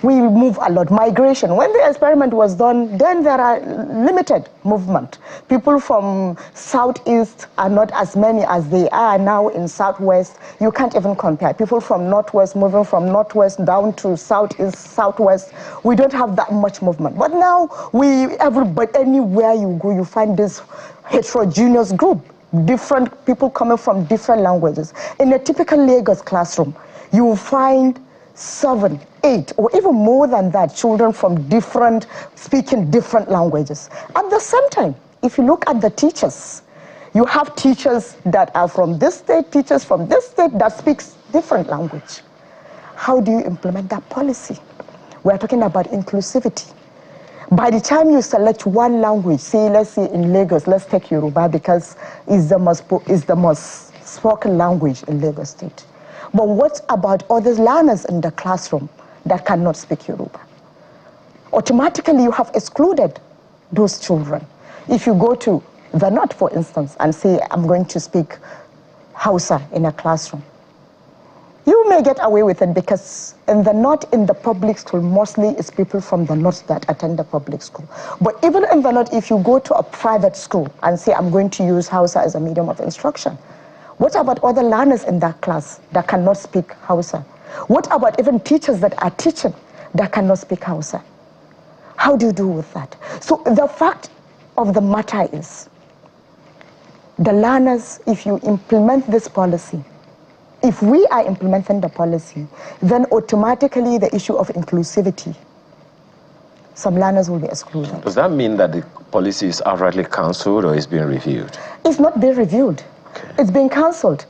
We move a lot. Migration, when the experiment was done, then there are limited movement. People from southeast are not as many as they are now in southwest. You can't even compare. People from northwest moving from northwest down to southeast, southwest. We don't have that much movement. But now, everybody, anywhere you go, you find this heterogeneous group. Different people coming from different languages. In a typical Lagos classroom, you will find 7, 8, or even more than that, children from speaking different languages. At the same time, if you look at the teachers, you have teachers that are from this state, teachers from this state that speaks different language. How do you implement that policy? We're talking about inclusivity. By the time you select one language, say, let's say in Lagos, let's take Yoruba because it's the most spoken language in Lagos State. But what about other learners in the classroom that cannot speak Yoruba? Automatically, you have excluded those children. If you go to the North, for instance, and say, I'm going to speak Hausa in a classroom, you may get away with it because in the North, in the public school, mostly it's people from the North that attend the public school. But even in the North, if you go to a private school and say, I'm going to use Hausa as a medium of instruction, what about other learners in that class that cannot speak Hausa? What about even teachers that are teaching that cannot speak Hausa? How do you do with that? So the fact of the matter is, the learners, if you implement this policy, if we are implementing the policy, then automatically the issue of inclusivity, some learners will be excluded. Does that mean that the policy is outrightly cancelled or is being reviewed? It's not being reviewed. Okay. It's being cancelled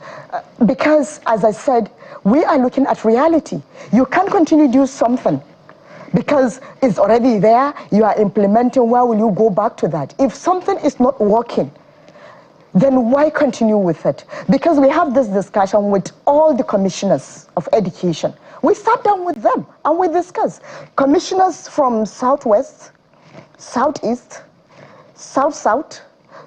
because, as I said, we are looking at reality. You can't continue to do something because it's already there, you are implementing, why will you go back to that? If something is not working, then why continue with it? Because we have this discussion with all the commissioners of education. We sat down with them and we discussed. Commissioners from Southwest, Southeast, South-South,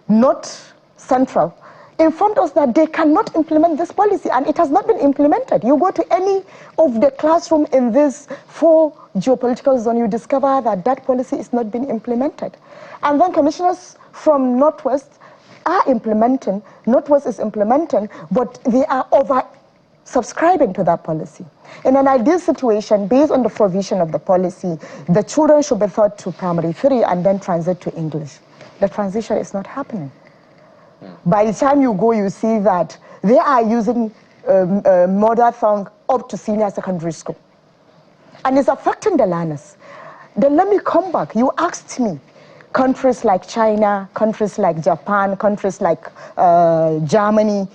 North, Central, informed us that they cannot implement this policy, and it has not been implemented. You go to any of the classroom in this 4 geopolitical zone, you discover that that policy is not being implemented. And then commissioners from Northwest are implementing, Northwest is implementing, but they are over-subscribing to that policy. In an ideal situation, based on the provision of the policy, the children should be taught to primary 3 and then transit to English. The transition is not happening. By the time you go, you see that they are using mother tongue up to senior secondary school. And it's affecting the learners. Then let me come back. You asked me, countries like China, countries like Japan, countries like Germany,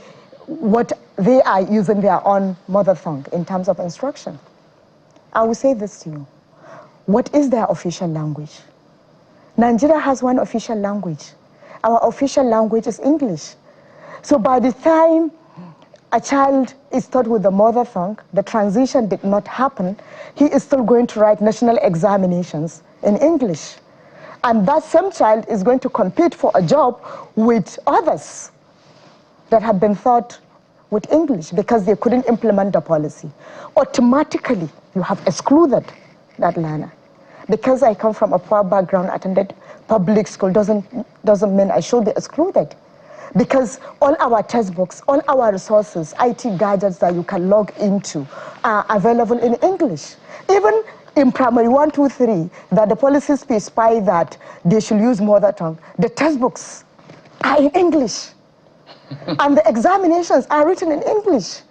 what they are using their own mother tongue in terms of instruction. I will say this to you. What is their official language? Nigeria has one official language. Our official language is English. So by the time a child is taught with the mother tongue, the transition did not happen, he is still going to write national examinations in English. And that same child is going to compete for a job with others that have been taught with English because they couldn't implement the policy. Automatically, you have excluded that learner. Because I come from a poor background, attended public school, doesn't mean I should be excluded. Because all our textbooks, all our resources, IT gadgets that you can log into are available in English. Even in primary 1, 2, 3, that the policies specify that they should use mother tongue, the textbooks are in English. And the examinations are written in English.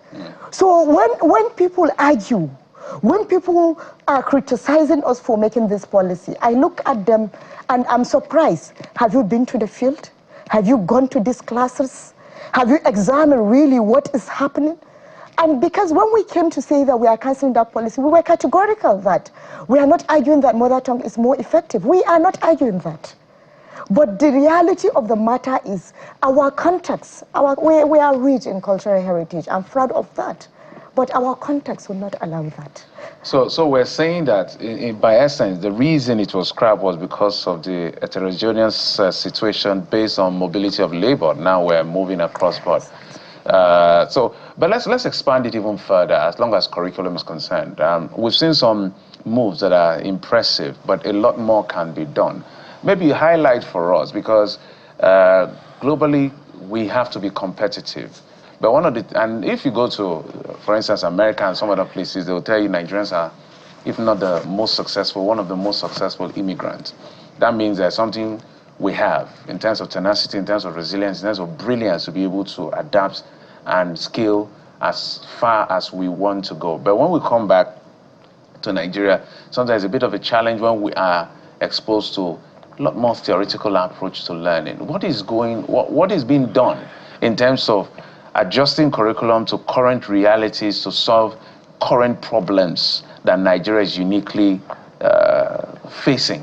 So when people argue, when people are criticizing us for making this policy, I look at them and I'm surprised. Have you been to the field? Have you gone to these classes? Have you examined really what is happening? And because when we came to say that we are cancelling that policy, we were categorical that we are not arguing that mother tongue is more effective. We are not arguing that. But the reality of the matter is our context, we are rich in cultural heritage. I'm proud of that. But our context will not allow that. So we're saying that, by essence, the reason it was scrapped was because of the heterogeneous situation based on mobility of labor. Now we're moving across board. But let's expand it even further as long as curriculum is concerned. We've seen some moves that are impressive, but a lot more can be done. Maybe highlight for us, because globally we have to be competitive. But and if you go to, for instance, America and some other places, they will tell you Nigerians are, if not the most successful, one of the most successful immigrants. That means there's something we have in terms of tenacity, in terms of resilience, in terms of brilliance to be able to adapt and scale as far as we want to go. But when we come back to Nigeria, sometimes it's a bit of a challenge when we are exposed to a lot more theoretical approach to learning. What is being done in terms of adjusting curriculum to current realities to solve current problems that Nigeria is uniquely facing?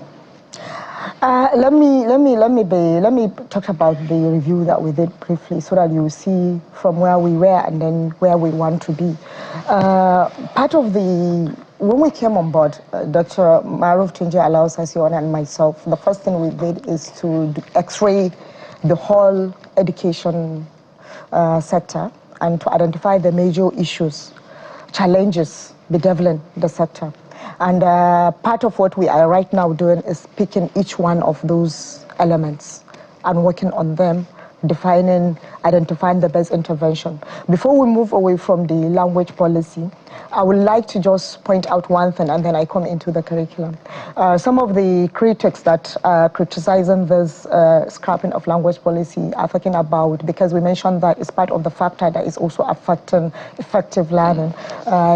Let me talk about the review that we did briefly, so that you see from where we were and then where we want to be. When we came on board, Dr. Maruf Tunji Alaus Sasiona and myself, the first thing we did is to x-ray the whole education sector and to identify the major issues, challenges bedeviling the sector. And part of what we are right now doing is picking each one of those elements and working on them, identifying the best intervention. Before we move away from the language policy, I would like to just point out one thing, and then I come into the curriculum. Some of the critics that are criticizing this scrapping of language policy are talking about, because we mentioned that it's part of the factor that is also affecting effective learning.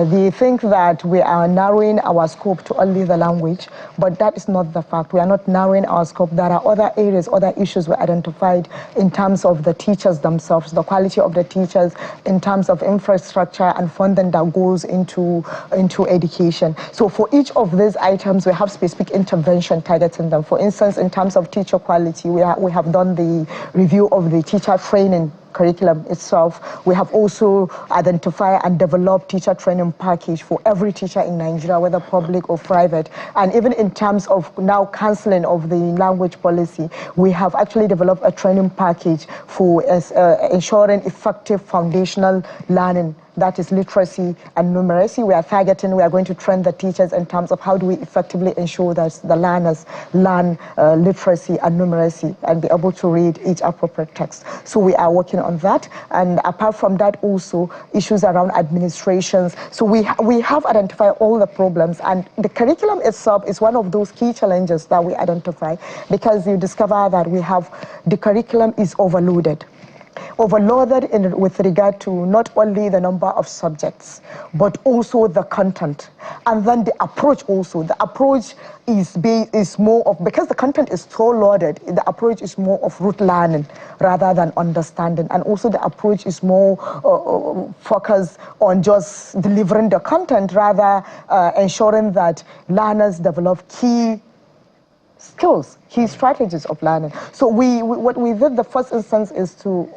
They think that we are narrowing our scope to only the language, but that is not the fact. We are not narrowing our scope. There are other areas, other issues we identified in terms terms of the teachers themselves, the quality of the teachers, in terms of infrastructure and funding that goes into education. So for each of these items, we have specific intervention targeting them. For instance, in terms of teacher quality, we have done the review of the teacher training curriculum itself. We have also identified and developed teacher training package for every teacher in Nigeria, whether public or private. And even in terms of now cancelling of the language policy, we have actually developed a training package for ensuring effective foundational learning. That is literacy and numeracy. We are going to train the teachers in terms of how do we effectively ensure that the learners learn literacy and numeracy and be able to read each appropriate text. So we are working on that. And apart from that, also issues around administrations. So we have identified all the problems, and the curriculum itself is one of those key challenges that we identify, because you discover that the curriculum is overloaded with regard to not only the number of subjects, but also the content. And then the approach also. The approach is more of, because the content is so loaded, the approach is more of rote learning rather than understanding. And also the approach is more focused on just delivering the content, rather ensuring that learners develop key skills, key strategies of learning. So what we did the first instance is to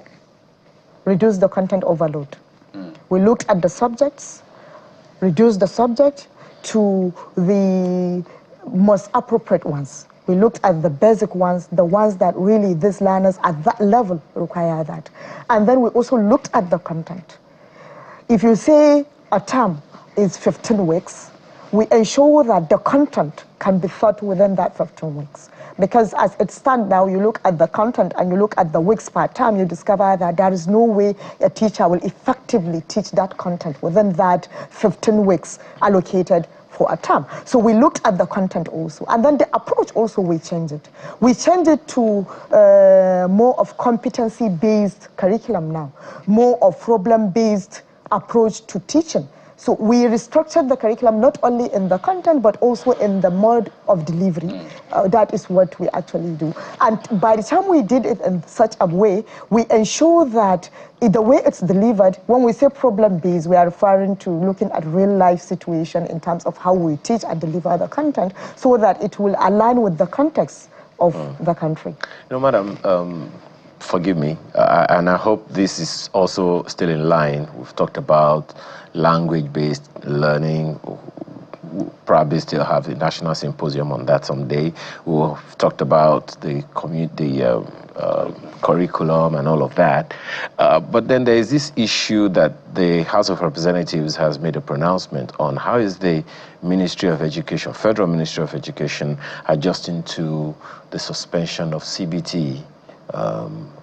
reduce the content overload. We looked at the subjects, reduced the subject to the most appropriate ones. We looked at the basic ones, the ones that really these learners at that level require that. And then we also looked at the content. If you say a term is 15 weeks, we ensure that the content can be taught within that 15 weeks. Because as it stands now, you look at the content and you look at the weeks per term, you discover that there is no way a teacher will effectively teach that content within that 15 weeks allocated for a term. So we looked at the content also. And then the approach also, we changed it. We changed it to more of competency-based curriculum now, more of problem-based approach to teaching. So we restructured the curriculum not only in the content, but also in the mode of delivery. That is what we actually do. And by the time we did it in such a way, we ensure that the way it's delivered, when we say problem-based, we are referring to looking at real-life situation in terms of how we teach and deliver the content, so that it will align with the context of the country. Madam, forgive me, and I hope this is also still in line. We've talked about language-based learning. We'll probably still have the national symposium on that someday. We've talked about the curriculum and all of that. But then there is this issue that the House of Representatives has made a pronouncement on. How is the Ministry of Education, Federal Ministry of Education, adjusting to the suspension of CBT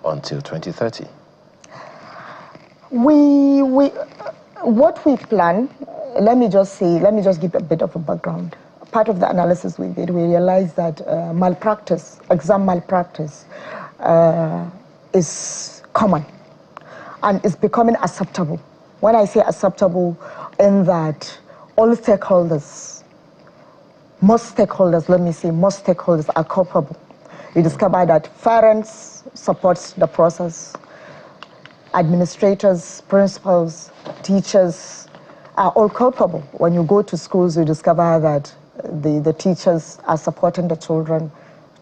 until 2030? What we plan, let me just give a bit of a background. Part of the analysis we did, we realized that exam malpractice is common and is becoming acceptable. When I say acceptable, in that all stakeholders, most stakeholders are culpable. We discovered that parents support the process, administrators, principals, teachers are all culpable. When you go to schools, you discover that the teachers are supporting the children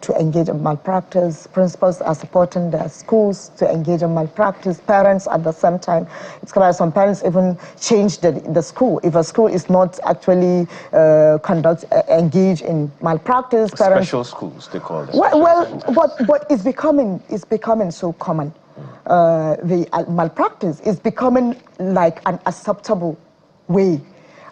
to engage in malpractice, principals are supporting their schools to engage in malpractice, parents at the same time. It's kind of some parents even change the school. If a school is not actually engage in malpractice, special schools, they call it. But it's becoming so common. The malpractice is becoming like an acceptable way.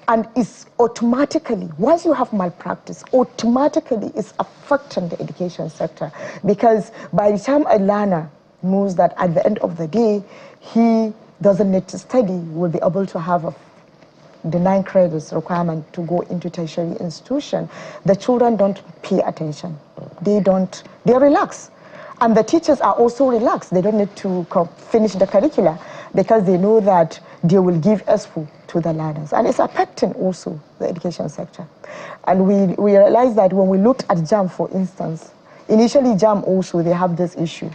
And it's automatically, once you have malpractice, automatically it's affecting the education sector. Because by the time a learner knows that at the end of the day, he doesn't need to study, will be able to have the 9 credits requirement to go into tertiary institution, the children don't pay attention. They relax. And the teachers are also relaxed. They don't need to finish the curricula because they know that they will give expo to the learners. And it's affecting also the education sector. And we realized that when we looked at JAM, for instance, initially JAM also, they have this issue.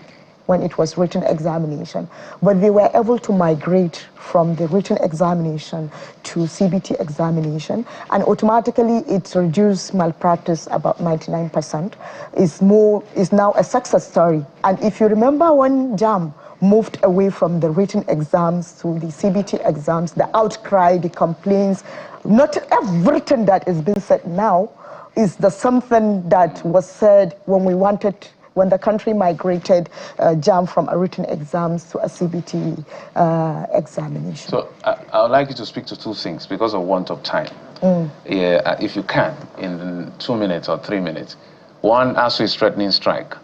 when it was written examination, but they were able to migrate from the written examination to CBT examination, and automatically it reduced malpractice about 99%. Is now a success story. And if you remember when JAM moved away from the written exams to the CBT exams, the outcry, the complaints, not everything that is being said now is the something that was said when the country migrated JAM from a written exams to a CBT examination. So I would like you to speak to two things because of want of time. Yeah, if you can, in 2 minutes or 3 minutes. One, ASU is threatening strike.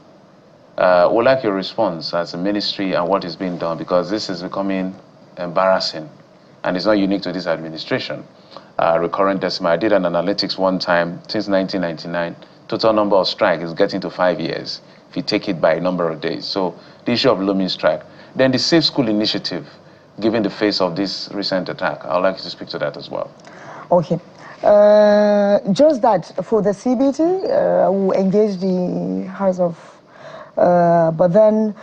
Would like your response as a ministry and what is being done, because this is becoming embarrassing and it's not unique to this administration. Recurrent decimal. I did an analytics one time since 1999. Total number of strikes is getting to 5 years if you take it by a number of days. So the issue of looming strike. Then the Safe School Initiative, given the face of this recent attack. I would like you to speak to that as well. Okay. Just that for the CBT, we engage the House of but then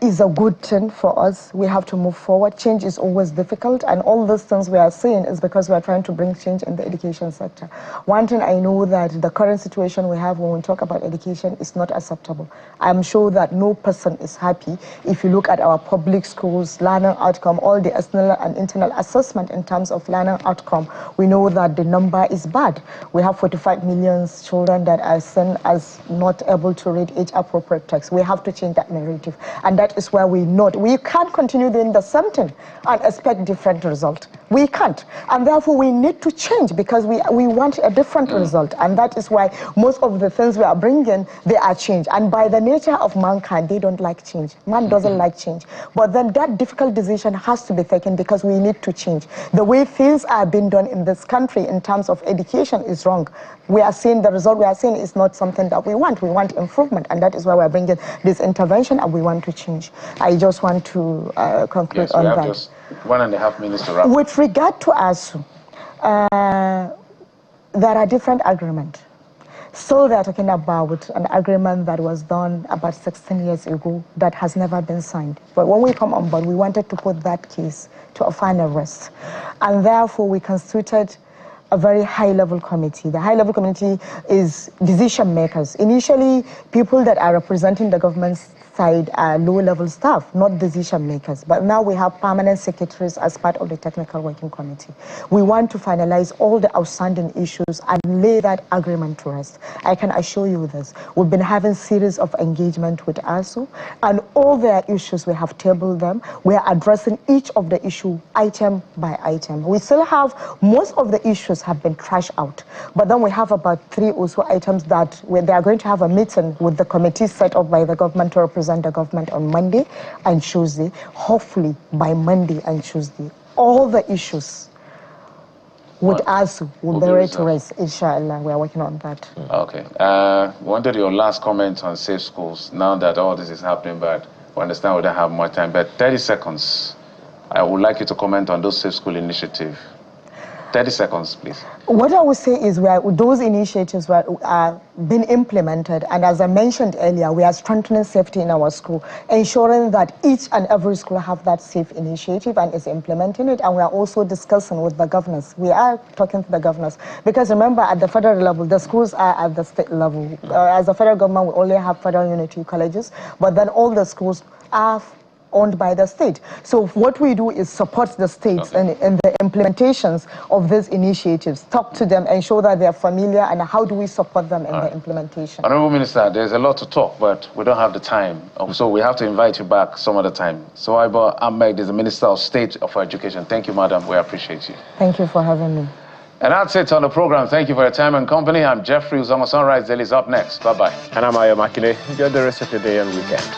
it's a good thing for us. We have to move forward. Change is always difficult, and all these things we are saying is because we are trying to bring change in the education sector. One thing I know that the current situation we have when we talk about education is not acceptable. I'm sure that no person is happy. If you look at our public schools, learning outcome, all the external and internal assessment in terms of learning outcome, we know that the number is bad. We have 45 million children that are seen as not able to read age-appropriate text. We have to change that narrative, and that is where we can't continue doing the same thing and expect different result. We can't, and therefore we need to change because we want a different result, and that is why most of the things we are bringing, they are changed. And by the nature of mankind, they don't like change. Man doesn't like change, but then that difficult decision has to be taken because we need to change. The way things are being done in this country in terms of education is wrong. We are seeing the result we are seeing is not something that we want. We want improvement, and that is why we are bringing this intervention, and we want to change. I just want to conclude on that. Just 1.5 minutes to wrap. With regard to ASU, there are different agreements. So they are talking about an agreement that was done about 16 years ago that has never been signed. But when we come on board, we wanted to put that case to a final rest. And therefore, we constituted a very high-level committee. The high-level committee is decision makers. Initially, people that are representing the government's side are low-level staff, not decision makers. But now we have permanent secretaries as part of the technical working committee. We want to finalize all the outstanding issues and lay that agreement to rest. I can assure you this. We've been having series of engagement with ASU, and all their issues, we have tabled them. We are addressing each of the issue item by item. We still have, most of the issues have been trashed out, but then we have about 3 or so items that they are going to have a meeting with the committee set up by the government to represent the government on Monday and Tuesday. Hopefully by Monday and Tuesday, all the issues with us will be ready to rest. Inshallah, we are working on that. Okay. Wanted your last comment on safe schools. Now that all this is happening, but we understand we don't have much time. But 30 seconds. I would like you to comment on those safe school initiative. 30 seconds, please. What I would say is those initiatives are being implemented, and as I mentioned earlier, we are strengthening safety in our school, ensuring that each and every school have that safe initiative and is implementing it, and we are also discussing with the governors. We are talking to the governors, because remember, at the federal level, the schools are at the state level. As a federal government, we only have federal unity colleges, but then all the schools are owned by the state. So what we do is support the states in the implementations of these initiatives, talk to them, ensure that they are familiar, and how do we support them in the implementation. Honorable Minister, there's a lot to talk, but we don't have the time. So we have to invite you back some other time. So Aiba Ahmed is the Minister of State for Education. Thank you, madam. We appreciate you. Thank you for having me. And that's it on the program. Thank you for your time and company. I'm Jeffrey Uzama. Sunrise Daily is up next. Bye-bye. And I'm Ayo Makile. Enjoy the rest of your day and weekend.